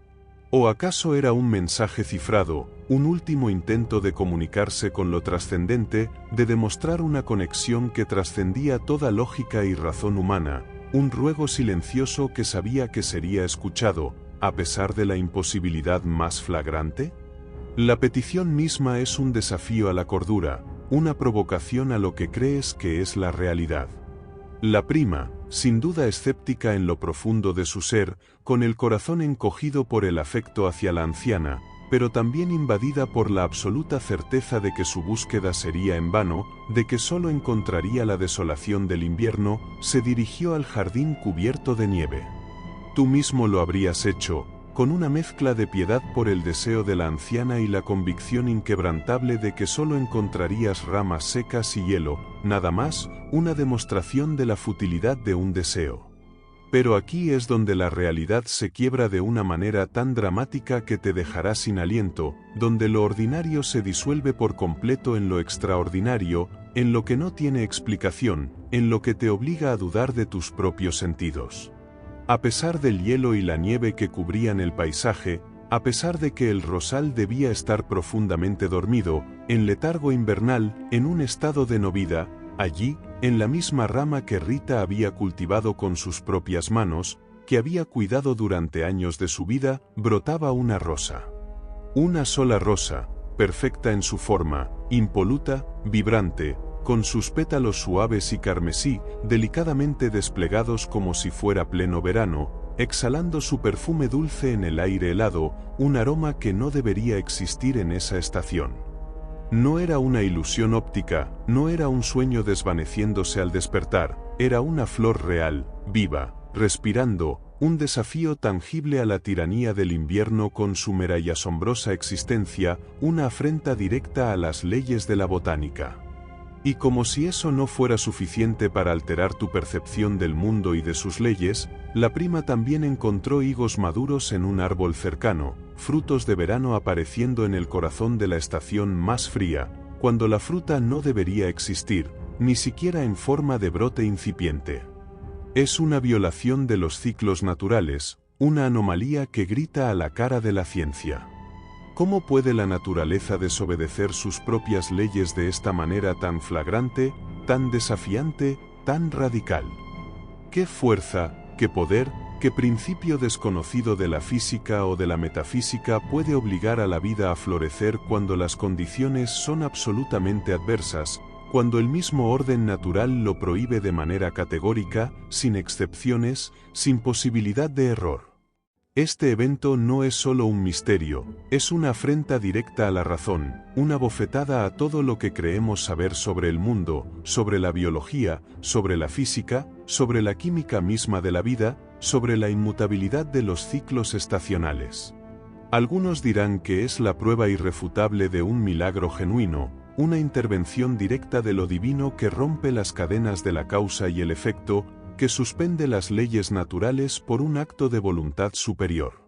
¿O acaso era un mensaje cifrado, un último intento de comunicarse con lo trascendente, de demostrar una conexión que trascendía toda lógica y razón humana, un ruego silencioso que sabía que sería escuchado, a pesar de la imposibilidad más flagrante? La petición misma es un desafío a la cordura, una provocación a lo que crees que es la realidad. La prima, sin duda escéptica en lo profundo de su ser, con el corazón encogido por el afecto hacia la anciana, pero también invadida por la absoluta certeza de que su búsqueda sería en vano, de que solo encontraría la desolación del invierno, se dirigió al jardín cubierto de nieve. Tú mismo lo habrías hecho, con una mezcla de piedad por el deseo de la anciana y la convicción inquebrantable de que solo encontrarías ramas secas y hielo, nada más, una demostración de la futilidad de un deseo. Pero aquí es donde la realidad se quiebra de una manera tan dramática que te dejará sin aliento, donde lo ordinario se disuelve por completo en lo extraordinario, en lo que no tiene explicación, en lo que te obliga a dudar de tus propios sentidos. A pesar del hielo y la nieve que cubrían el paisaje, a pesar de que el rosal debía estar profundamente dormido, en letargo invernal, en un estado de no vida, allí, en la misma rama que Rita había cultivado con sus propias manos, que había cuidado durante años de su vida, brotaba una rosa. Una sola rosa, perfecta en su forma, impoluta, vibrante, con sus pétalos suaves y carmesí, delicadamente desplegados como si fuera pleno verano, exhalando su perfume dulce en el aire helado, un aroma que no debería existir en esa estación. No era una ilusión óptica, no era un sueño desvaneciéndose al despertar, era una flor real, viva, respirando, un desafío tangible a la tiranía del invierno con su mera y asombrosa existencia, una afrenta directa a las leyes de la botánica. Y como si eso no fuera suficiente para alterar tu percepción del mundo y de sus leyes, la prima también encontró higos maduros en un árbol cercano, frutos de verano apareciendo en el corazón de la estación más fría, cuando la fruta no debería existir, ni siquiera en forma de brote incipiente. Es una violación de los ciclos naturales, una anomalía que grita a la cara de la ciencia. ¿Cómo puede la naturaleza desobedecer sus propias leyes de esta manera tan flagrante, tan desafiante, tan radical? ¿Qué fuerza, qué poder, qué principio desconocido de la física o de la metafísica puede obligar a la vida a florecer cuando las condiciones son absolutamente adversas, cuando el mismo orden natural lo prohíbe de manera categórica, sin excepciones, sin posibilidad de error? Este evento no es solo un misterio, es una afrenta directa a la razón, una bofetada a todo lo que creemos saber sobre el mundo, sobre la biología, sobre la física, sobre la química misma de la vida, sobre la inmutabilidad de los ciclos estacionales. Algunos dirán que es la prueba irrefutable de un milagro genuino, una intervención directa de lo divino que rompe las cadenas de la causa y el efecto, que suspende las leyes naturales por un acto de voluntad superior.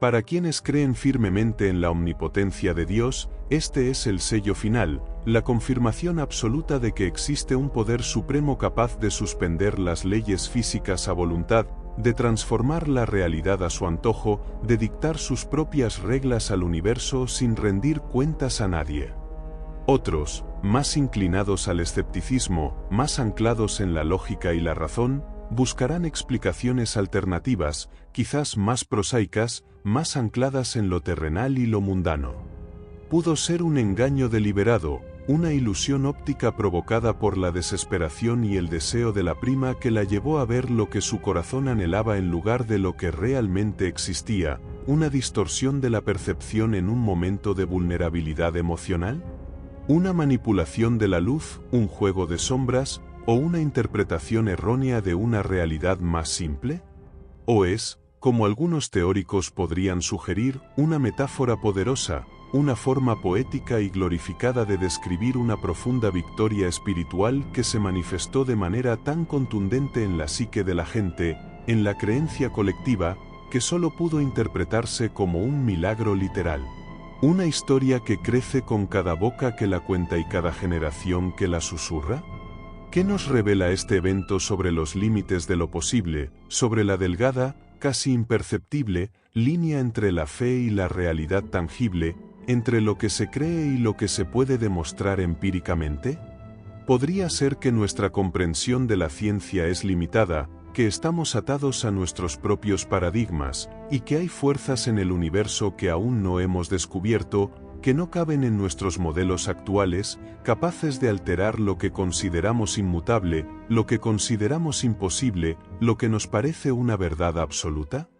Para quienes creen firmemente en la omnipotencia de Dios, este es el sello final, la confirmación absoluta de que existe un poder supremo capaz de suspender las leyes físicas a voluntad, de transformar la realidad a su antojo, de dictar sus propias reglas al universo sin rendir cuentas a nadie. Otros, más inclinados al escepticismo, más anclados en la lógica y la razón, buscarán explicaciones alternativas, quizás más prosaicas, más ancladas en lo terrenal y lo mundano. Pudo ser un engaño deliberado, una ilusión óptica provocada por la desesperación y el deseo de la prima que la llevó a ver lo que su corazón anhelaba en lugar de lo que realmente existía, una distorsión de la percepción en un momento de vulnerabilidad emocional. ¿Una manipulación de la luz, un juego de sombras, o una interpretación errónea de una realidad más simple? ¿O es, como algunos teóricos podrían sugerir, una metáfora poderosa, una forma poética y glorificada de describir una profunda victoria espiritual que se manifestó de manera tan contundente en la psique de la gente, en la creencia colectiva, que solo pudo interpretarse como un milagro literal? ¿Una historia que crece con cada boca que la cuenta y cada generación que la susurra? ¿Qué nos revela este evento sobre los límites de lo posible, sobre la delgada, casi imperceptible, línea entre la fe y la realidad tangible, entre lo que se cree y lo que se puede demostrar empíricamente? ¿Podría ser que nuestra comprensión de la ciencia es limitada, que estamos atados a nuestros propios paradigmas, y que hay fuerzas en el universo que aún no hemos descubierto, que no caben en nuestros modelos actuales, capaces de alterar lo que consideramos inmutable, lo que consideramos imposible, lo que nos parece una verdad absoluta?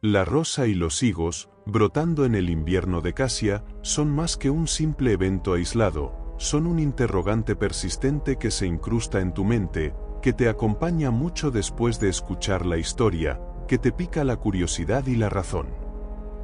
La rosa y los higos, brotando en el invierno de Casia, son más que un simple evento aislado, son un interrogante persistente que se incrusta en tu mente, que te acompaña mucho después de escuchar la historia, que te pica la curiosidad y la razón.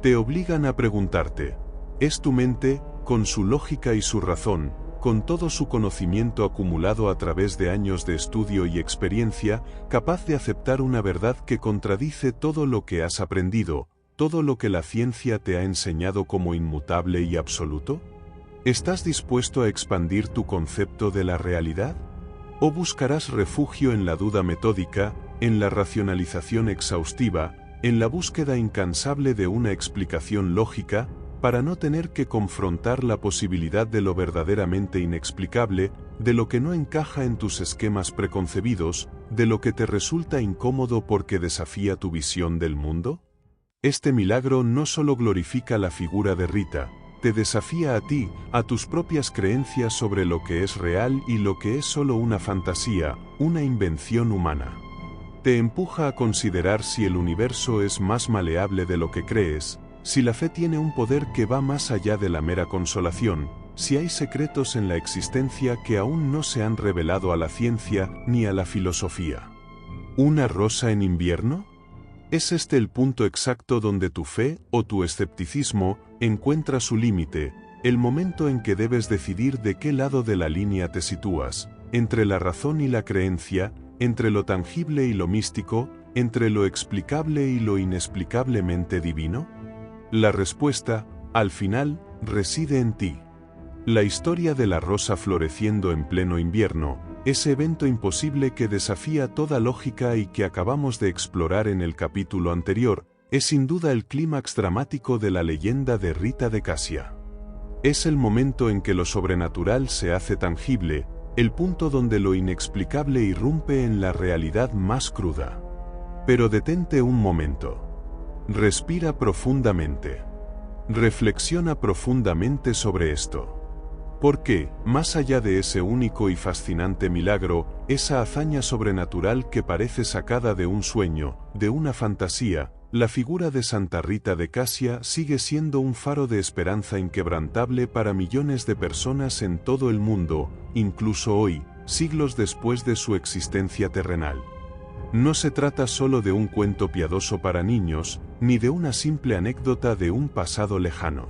Te obligan a preguntarte, ¿es tu mente, con su lógica y su razón, con todo su conocimiento acumulado a través de años de estudio y experiencia, capaz de aceptar una verdad que contradice todo lo que has aprendido, todo lo que la ciencia te ha enseñado como inmutable y absoluto? ¿Estás dispuesto a expandir tu concepto de la realidad? ¿O buscarás refugio en la duda metódica, en la racionalización exhaustiva, en la búsqueda incansable de una explicación lógica, para no tener que confrontar la posibilidad de lo verdaderamente inexplicable, de lo que no encaja en tus esquemas preconcebidos, de lo que te resulta incómodo porque desafía tu visión del mundo? Este milagro no solo glorifica la figura de Rita, te desafía a ti, a tus propias creencias sobre lo que es real y lo que es solo una fantasía, una invención humana. Te empuja a considerar si el universo es más maleable de lo que crees, si la fe tiene un poder que va más allá de la mera consolación, si hay secretos en la existencia que aún no se han revelado a la ciencia ni a la filosofía. ¿Una rosa en invierno? ¿Es este el punto exacto donde tu fe, o tu escepticismo, encuentra su límite, el momento en que debes decidir de qué lado de la línea te sitúas, entre la razón y la creencia, entre lo tangible y lo místico, entre lo explicable y lo inexplicablemente divino? La respuesta, al final, reside en ti. La historia de la rosa floreciendo en pleno invierno, ese evento imposible que desafía toda lógica y que acabamos de explorar en el capítulo anterior, es sin duda el clímax dramático de la leyenda de Rita de Casia. Es el momento en que lo sobrenatural se hace tangible, el punto donde lo inexplicable irrumpe en la realidad más cruda. Pero detente un momento. Respira profundamente. Reflexiona profundamente sobre esto. Porque, más allá de ese único y fascinante milagro, esa hazaña sobrenatural que parece sacada de un sueño, de una fantasía, la figura de Santa Rita de Casia sigue siendo un faro de esperanza inquebrantable para millones de personas en todo el mundo, incluso hoy, siglos después de su existencia terrenal. No se trata solo de un cuento piadoso para niños, ni de una simple anécdota de un pasado lejano.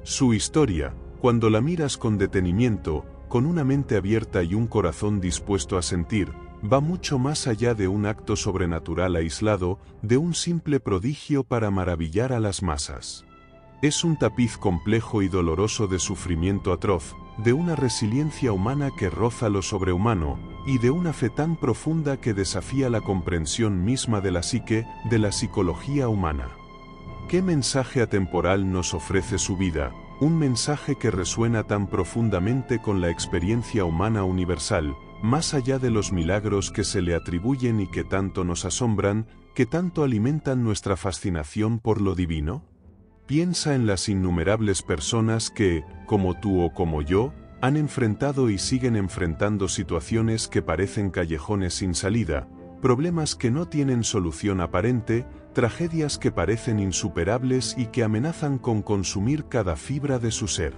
Su historia, cuando la miras con detenimiento, con una mente abierta y un corazón dispuesto a sentir, va mucho más allá de un acto sobrenatural aislado, de un simple prodigio para maravillar a las masas. Es un tapiz complejo y doloroso de sufrimiento atroz, de una resiliencia humana que roza lo sobrehumano, y de una fe tan profunda que desafía la comprensión misma de la psique, de la psicología humana. ¿Qué mensaje atemporal nos ofrece su vida? Un mensaje que resuena tan profundamente con la experiencia humana universal, más allá de los milagros que se le atribuyen y que tanto nos asombran, que tanto alimentan nuestra fascinación por lo divino. Piensa en las innumerables personas que, como tú o como yo, han enfrentado y siguen enfrentando situaciones que parecen callejones sin salida, problemas que no tienen solución aparente, tragedias que parecen insuperables y que amenazan con consumir cada fibra de su ser.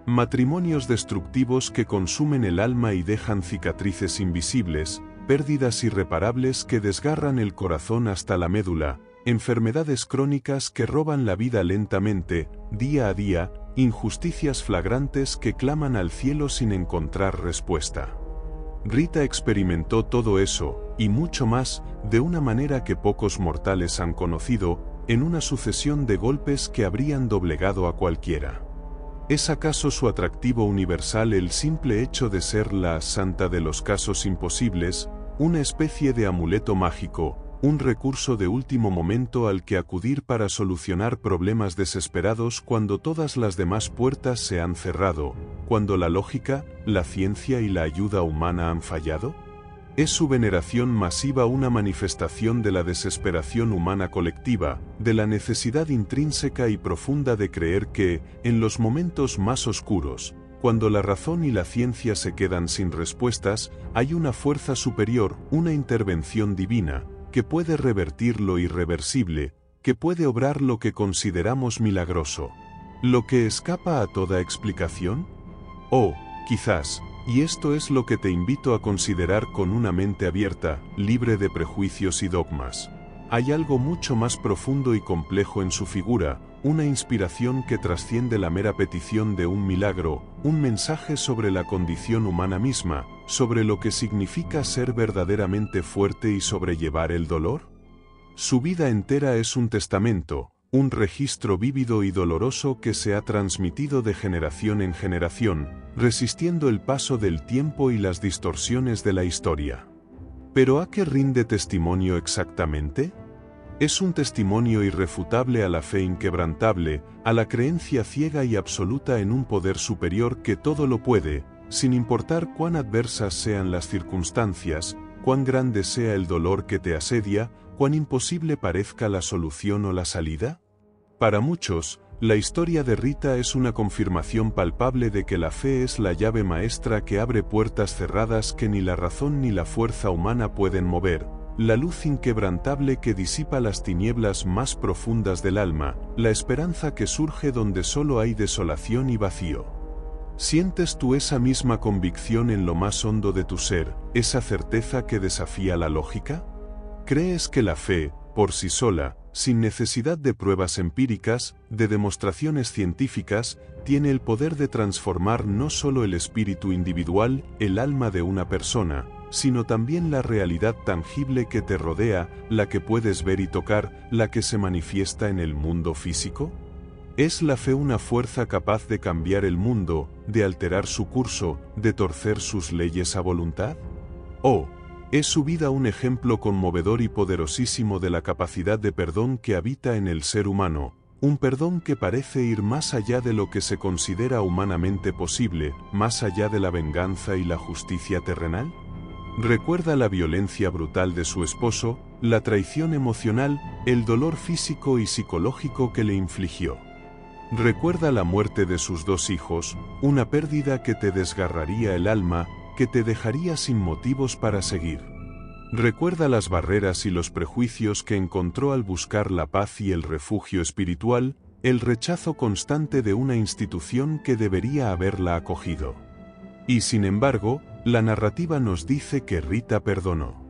Matrimonios destructivos que consumen el alma y dejan cicatrices invisibles, pérdidas irreparables que desgarran el corazón hasta la médula, enfermedades crónicas que roban la vida lentamente, día a día, injusticias flagrantes que claman al cielo sin encontrar respuesta. Rita experimentó todo eso, y mucho más, de una manera que pocos mortales han conocido, en una sucesión de golpes que habrían doblegado a cualquiera. ¿Es acaso su atractivo universal el simple hecho de ser la santa de los casos imposibles, una especie de amuleto mágico, un recurso de último momento al que acudir para solucionar problemas desesperados cuando todas las demás puertas se han cerrado, cuando la lógica, la ciencia y la ayuda humana han fallado? ¿Es su veneración masiva una manifestación de la desesperación humana colectiva, de la necesidad intrínseca y profunda de creer que, en los momentos más oscuros, cuando la razón y la ciencia se quedan sin respuestas, hay una fuerza superior, una intervención divina, que puede revertir lo irreversible, que puede obrar lo que consideramos milagroso, lo que escapa a toda explicación? O, quizás, y esto es lo que te invito a considerar con una mente abierta, libre de prejuicios y dogmas, hay algo mucho más profundo y complejo en su figura, una inspiración que trasciende la mera petición de un milagro, un mensaje sobre la condición humana misma, sobre lo que significa ser verdaderamente fuerte y sobrellevar el dolor. Su vida entera es un testamento, un registro vívido y doloroso que se ha transmitido de generación en generación, resistiendo el paso del tiempo y las distorsiones de la historia. ¿Pero a qué rinde testimonio exactamente? Es un testimonio irrefutable a la fe inquebrantable, a la creencia ciega y absoluta en un poder superior que todo lo puede, sin importar cuán adversas sean las circunstancias, cuán grande sea el dolor que te asedia, cuán imposible parezca la solución o la salida. Para muchos, la historia de Rita es una confirmación palpable de que la fe es la llave maestra que abre puertas cerradas que ni la razón ni la fuerza humana pueden mover, la luz inquebrantable que disipa las tinieblas más profundas del alma, la esperanza que surge donde solo hay desolación y vacío. ¿Sientes tú esa misma convicción en lo más hondo de tu ser, esa certeza que desafía la lógica? ¿Crees que la fe, por sí sola, sin necesidad de pruebas empíricas, de demostraciones científicas, tiene el poder de transformar no solo el espíritu individual, el alma de una persona, sino también la realidad tangible que te rodea, la que puedes ver y tocar, la que se manifiesta en el mundo físico? ¿Es la fe una fuerza capaz de cambiar el mundo, de alterar su curso, de torcer sus leyes a voluntad? ¿O es su vida un ejemplo conmovedor y poderosísimo de la capacidad de perdón que habita en el ser humano, un perdón que parece ir más allá de lo que se considera humanamente posible, más allá de la venganza y la justicia terrenal? Recuerda la violencia brutal de su esposo, la traición emocional, el dolor físico y psicológico que le infligió. Recuerda la muerte de sus 2 hijos, una pérdida que te desgarraría el alma, que te dejaría sin motivos para seguir. Recuerda las barreras y los prejuicios que encontró al buscar la paz y el refugio espiritual, el rechazo constante de una institución que debería haberla acogido. Y sin embargo, la narrativa nos dice que Rita perdonó.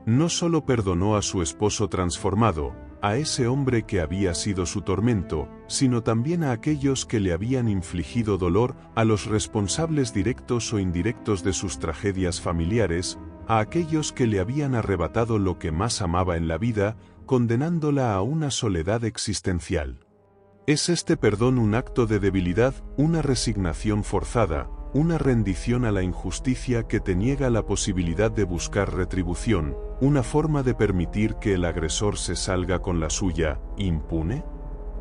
No solo perdonó a su esposo transformado, a ese hombre que había sido su tormento, sino también a aquellos que le habían infligido dolor, a los responsables directos o indirectos de sus tragedias familiares, a aquellos que le habían arrebatado lo que más amaba en la vida, condenándola a una soledad existencial. ¿Es este perdón un acto de debilidad, una resignación forzada, una rendición a la injusticia que te niega la posibilidad de buscar retribución, una forma de permitir que el agresor se salga con la suya, impune?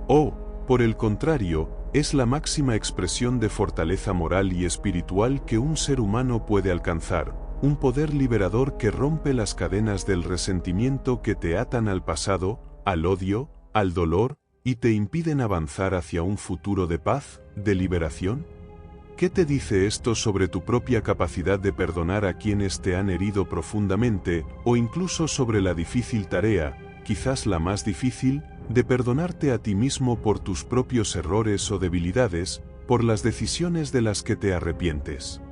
¿O, por el contrario, es la máxima expresión de fortaleza moral y espiritual que un ser humano puede alcanzar, un poder liberador que rompe las cadenas del resentimiento que te atan al pasado, al odio, al dolor, y te impiden avanzar hacia un futuro de paz, de liberación? ¿Qué te dice esto sobre tu propia capacidad de perdonar a quienes te han herido profundamente, o incluso sobre la difícil tarea, quizás la más difícil, de perdonarte a ti mismo por tus propios errores o debilidades, por las decisiones de las que te arrepientes?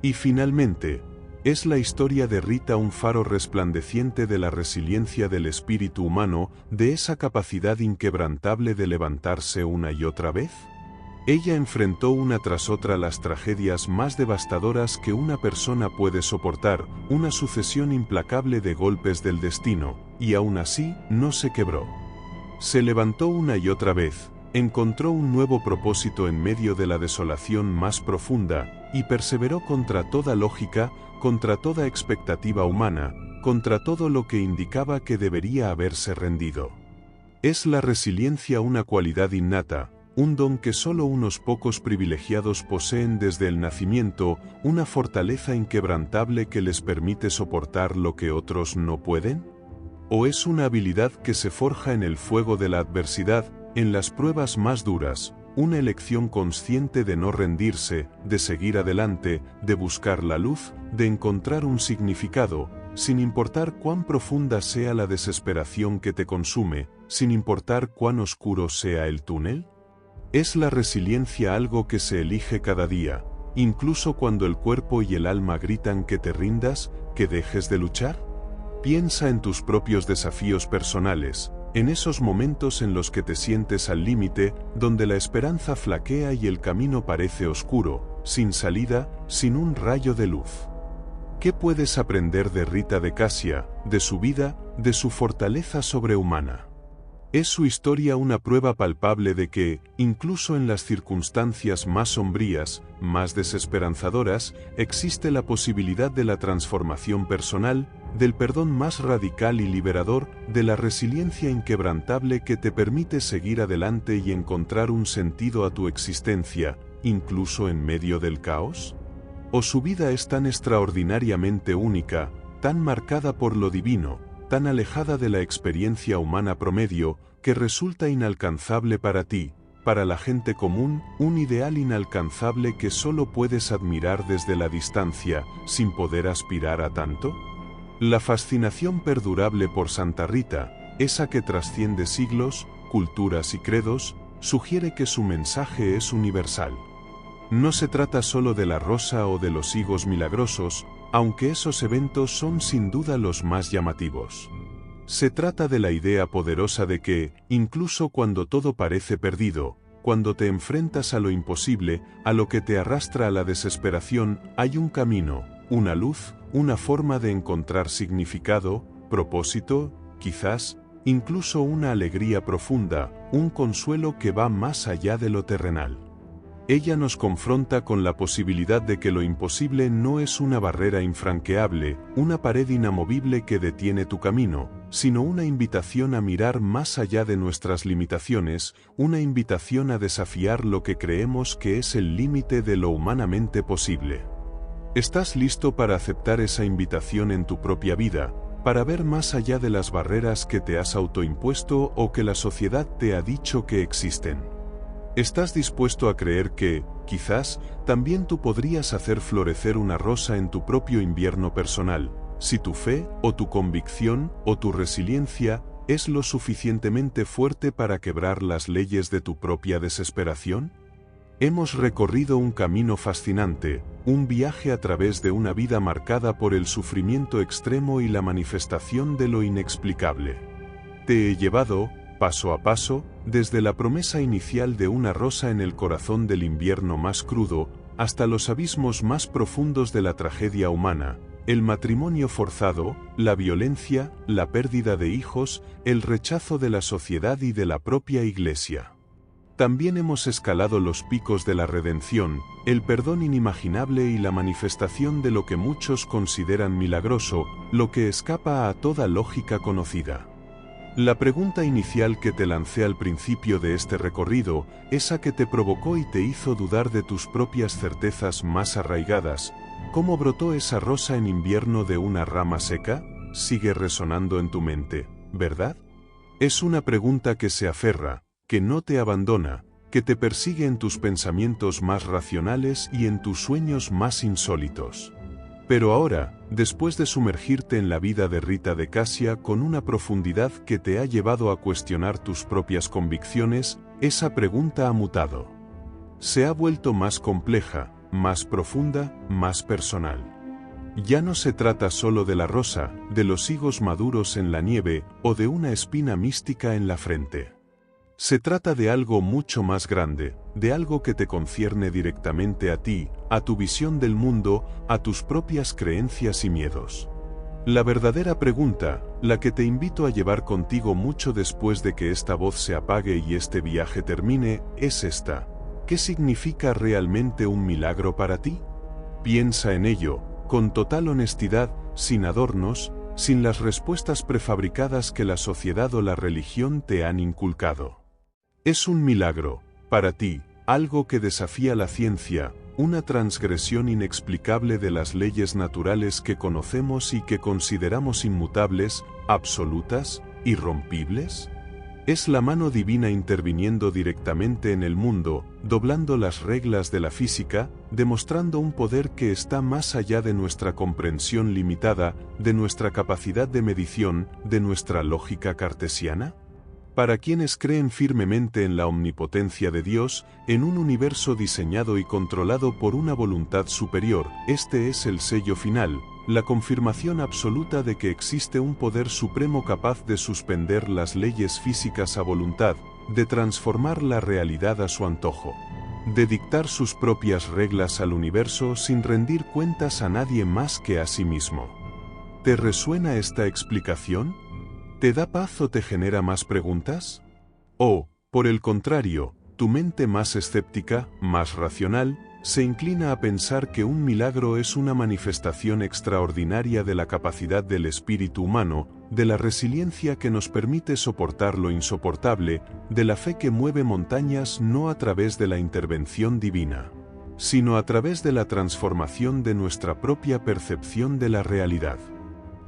Y finalmente, ¿es la historia de Rita un faro resplandeciente de la resiliencia del espíritu humano, de esa capacidad inquebrantable de levantarse una y otra vez? Ella enfrentó una tras otra las tragedias más devastadoras que una persona puede soportar, una sucesión implacable de golpes del destino, y aún así no se quebró. Se levantó una y otra vez, encontró un nuevo propósito en medio de la desolación más profunda, y perseveró contra toda lógica, contra toda expectativa humana, contra todo lo que indicaba que debería haberse rendido. ¿Es la resiliencia una cualidad innata, un don que solo unos pocos privilegiados poseen desde el nacimiento, una fortaleza inquebrantable que les permite soportar lo que otros no pueden? ¿O es una habilidad que se forja en el fuego de la adversidad, en las pruebas más duras, una elección consciente de no rendirse, de seguir adelante, de buscar la luz, de encontrar un significado, sin importar cuán profunda sea la desesperación que te consume, sin importar cuán oscuro sea el túnel? ¿Es la resiliencia algo que se elige cada día, incluso cuando el cuerpo y el alma gritan que te rindas, que dejes de luchar? Piensa en tus propios desafíos personales, en esos momentos en los que te sientes al límite, donde la esperanza flaquea y el camino parece oscuro, sin salida, sin un rayo de luz. ¿Qué puedes aprender de Rita de Casia, de su vida, de su fortaleza sobrehumana? ¿Es su historia una prueba palpable de que, incluso en las circunstancias más sombrías, más desesperanzadoras, existe la posibilidad de la transformación personal, del perdón más radical y liberador, de la resiliencia inquebrantable que te permite seguir adelante y encontrar un sentido a tu existencia, incluso en medio del caos? ¿O su vida es tan extraordinariamente única, tan marcada por lo divino, tan alejada de la experiencia humana promedio, que resulta inalcanzable para ti, para la gente común, un ideal inalcanzable que solo puedes admirar desde la distancia, sin poder aspirar a tanto? La fascinación perdurable por Santa Rita, esa que trasciende siglos, culturas y credos, sugiere que su mensaje es universal. No se trata solo de la rosa o de los higos milagrosos, aunque esos eventos son sin duda los más llamativos. Se trata de la idea poderosa de que, incluso cuando todo parece perdido, cuando te enfrentas a lo imposible, a lo que te arrastra a la desesperación, hay un camino, una luz, una forma de encontrar significado, propósito, quizás, incluso una alegría profunda, un consuelo que va más allá de lo terrenal. Ella nos confronta con la posibilidad de que lo imposible no es una barrera infranqueable, una pared inamovible que detiene tu camino, sino una invitación a mirar más allá de nuestras limitaciones, una invitación a desafiar lo que creemos que es el límite de lo humanamente posible. ¿Estás listo para aceptar esa invitación en tu propia vida, para ver más allá de las barreras que te has autoimpuesto o que la sociedad te ha dicho que existen? ¿Estás dispuesto a creer que, quizás, también tú podrías hacer florecer una rosa en tu propio invierno personal, si tu fe, o tu convicción, o tu resiliencia, es lo suficientemente fuerte para quebrar las leyes de tu propia desesperación? Hemos recorrido un camino fascinante, un viaje a través de una vida marcada por el sufrimiento extremo y la manifestación de lo inexplicable. Te he llevado, paso a paso, desde la promesa inicial de una rosa en el corazón del invierno más crudo, hasta los abismos más profundos de la tragedia humana, el matrimonio forzado, la violencia, la pérdida de hijos, el rechazo de la sociedad y de la propia Iglesia. También hemos escalado los picos de la redención, el perdón inimaginable y la manifestación de lo que muchos consideran milagroso, lo que escapa a toda lógica conocida. La pregunta inicial que te lancé al principio de este recorrido, esa que te provocó y te hizo dudar de tus propias certezas más arraigadas, ¿cómo brotó esa rosa en invierno de una rama seca?, sigue resonando en tu mente, ¿verdad? Es una pregunta que se aferra, que no te abandona, que te persigue en tus pensamientos más racionales y en tus sueños más insólitos. Pero ahora, después de sumergirte en la vida de Rita de Cassia con una profundidad que te ha llevado a cuestionar tus propias convicciones, esa pregunta ha mutado. Se ha vuelto más compleja, más profunda, más personal. Ya no se trata solo de la rosa, de los higos maduros en la nieve o de una espina mística en la frente. Se trata de algo mucho más grande, de algo que te concierne directamente a ti, a tu visión del mundo, a tus propias creencias y miedos. La verdadera pregunta, la que te invito a llevar contigo mucho después de que esta voz se apague y este viaje termine, es esta. ¿Qué significa realmente un milagro para ti? Piensa en ello, con total honestidad, sin adornos, sin las respuestas prefabricadas que la sociedad o la religión te han inculcado. Es un milagro, para ti, algo que desafía la ciencia, una transgresión inexplicable de las leyes naturales que conocemos y que consideramos inmutables, absolutas, irrompibles. Es la mano divina interviniendo directamente en el mundo, doblando las reglas de la física, demostrando un poder que está más allá de nuestra comprensión limitada, de nuestra capacidad de medición, de nuestra lógica cartesiana. Para quienes creen firmemente en la omnipotencia de Dios, en un universo diseñado y controlado por una voluntad superior, este es el sello final, la confirmación absoluta de que existe un poder supremo capaz de suspender las leyes físicas a voluntad, de transformar la realidad a su antojo, de dictar sus propias reglas al universo sin rendir cuentas a nadie más que a sí mismo. ¿Te resuena esta explicación? ¿Te da paz o te genera más preguntas? O, por el contrario, tu mente más escéptica, más racional, se inclina a pensar que un milagro es una manifestación extraordinaria de la capacidad del espíritu humano, de la resiliencia que nos permite soportar lo insoportable, de la fe que mueve montañas no a través de la intervención divina, sino a través de la transformación de nuestra propia percepción de la realidad.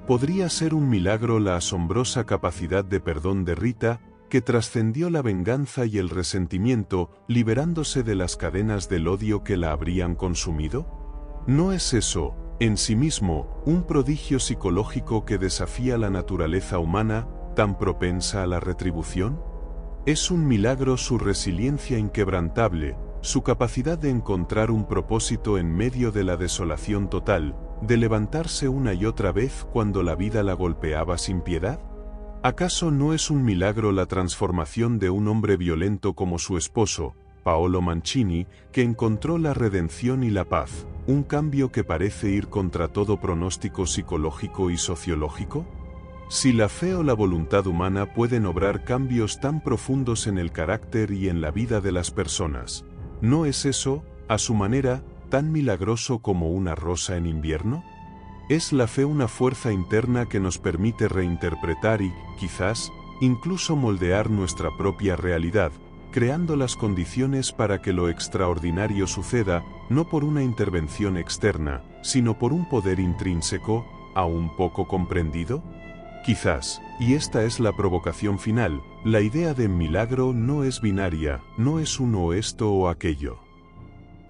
Podría ser un milagro la asombrosa capacidad de perdón de Rita, que trascendió la venganza y el resentimiento, liberándose de las cadenas del odio que la habrían consumido. ¿No es eso, en sí mismo, un prodigio psicológico que desafía la naturaleza humana, tan propensa a la retribución? Es un milagro su resiliencia inquebrantable, su capacidad de encontrar un propósito en medio de la desolación total, de levantarse una y otra vez cuando la vida la golpeaba sin piedad. ¿Acaso no es un milagro la transformación de un hombre violento como su esposo, Paolo Mancini, que encontró la redención y la paz, un cambio que parece ir contra todo pronóstico psicológico y sociológico? Si la fe o la voluntad humana pueden obrar cambios tan profundos en el carácter y en la vida de las personas, ¿no es eso, a su manera, tan milagroso como una rosa en invierno? ¿Es la fe una fuerza interna que nos permite reinterpretar y, quizás, incluso moldear nuestra propia realidad, creando las condiciones para que lo extraordinario suceda, no por una intervención externa, sino por un poder intrínseco, aún poco comprendido? Quizás, y esta es la provocación final, la idea de milagro no es binaria, no es uno esto o aquello.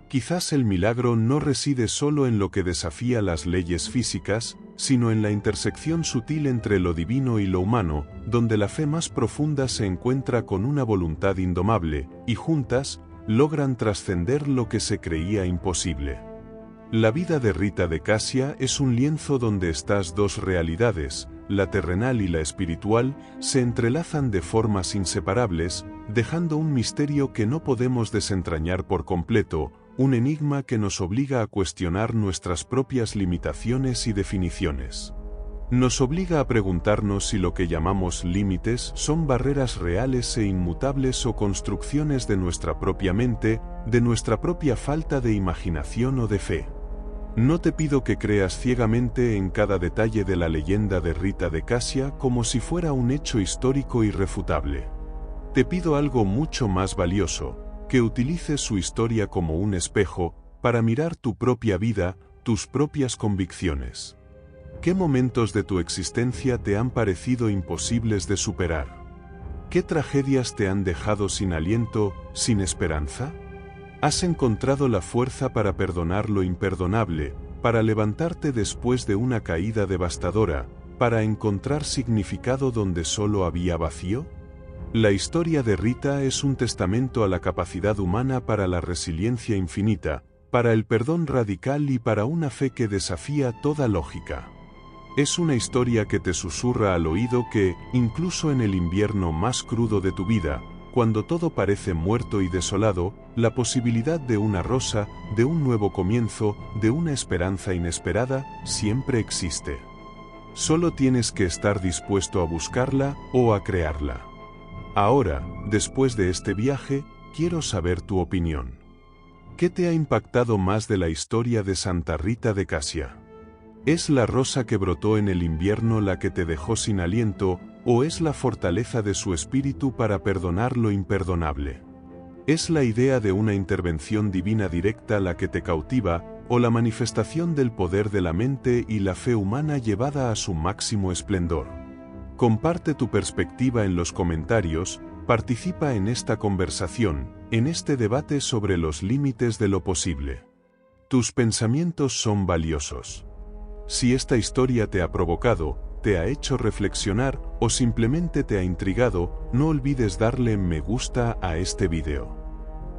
Quizás el milagro no reside solo en lo que desafía las leyes físicas, sino en la intersección sutil entre lo divino y lo humano, donde la fe más profunda se encuentra con una voluntad indomable, y juntas, logran trascender lo que se creía imposible. La vida de Rita de Cassia es un lienzo donde estas dos realidades, la terrenal y la espiritual, se entrelazan de formas inseparables, dejando un misterio que no podemos desentrañar por completo, un enigma que nos obliga a cuestionar nuestras propias limitaciones y definiciones. Nos obliga a preguntarnos si lo que llamamos límites son barreras reales e inmutables o construcciones de nuestra propia mente, de nuestra propia falta de imaginación o de fe. No te pido que creas ciegamente en cada detalle de la leyenda de Rita de Cassia como si fuera un hecho histórico irrefutable. Te pido algo mucho más valioso, que utilices su historia como un espejo para mirar tu propia vida, tus propias convicciones. ¿Qué momentos de tu existencia te han parecido imposibles de superar? ¿Qué tragedias te han dejado sin aliento, sin esperanza? ¿Has encontrado la fuerza para perdonar lo imperdonable, para levantarte después de una caída devastadora, para encontrar significado donde solo había vacío? La historia de Rita es un testamento a la capacidad humana para la resiliencia infinita, para el perdón radical y para una fe que desafía toda lógica. Es una historia que te susurra al oído que, incluso en el invierno más crudo de tu vida, cuando todo parece muerto y desolado, la posibilidad de una rosa, de un nuevo comienzo, de una esperanza inesperada, siempre existe. Solo tienes que estar dispuesto a buscarla o a crearla. Ahora, después de este viaje, quiero saber tu opinión. ¿Qué te ha impactado más de la historia de Santa Rita de Cassia? ¿Es la rosa que brotó en el invierno la que te dejó sin aliento, o es la fortaleza de su espíritu para perdonar lo imperdonable? ¿Es la idea de una intervención divina directa la que te cautiva, o la manifestación del poder de la mente y la fe humana llevada a su máximo esplendor? Comparte tu perspectiva en los comentarios, participa en esta conversación, en este debate sobre los límites de lo posible. Tus pensamientos son valiosos. Si esta historia te ha provocado, te ha hecho reflexionar o simplemente te ha intrigado, no olvides darle me gusta a este video.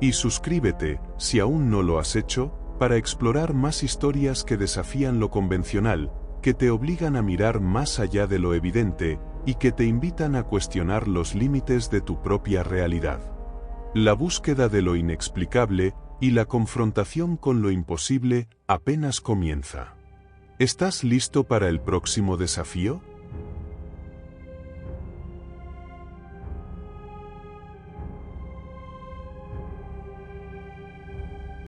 Y suscríbete, si aún no lo has hecho, para explorar más historias que desafían lo convencional, que te obligan a mirar más allá de lo evidente, y que te invitan a cuestionar los límites de tu propia realidad. La búsqueda de lo inexplicable y la confrontación con lo imposible apenas comienza. ¿Estás listo para el próximo desafío?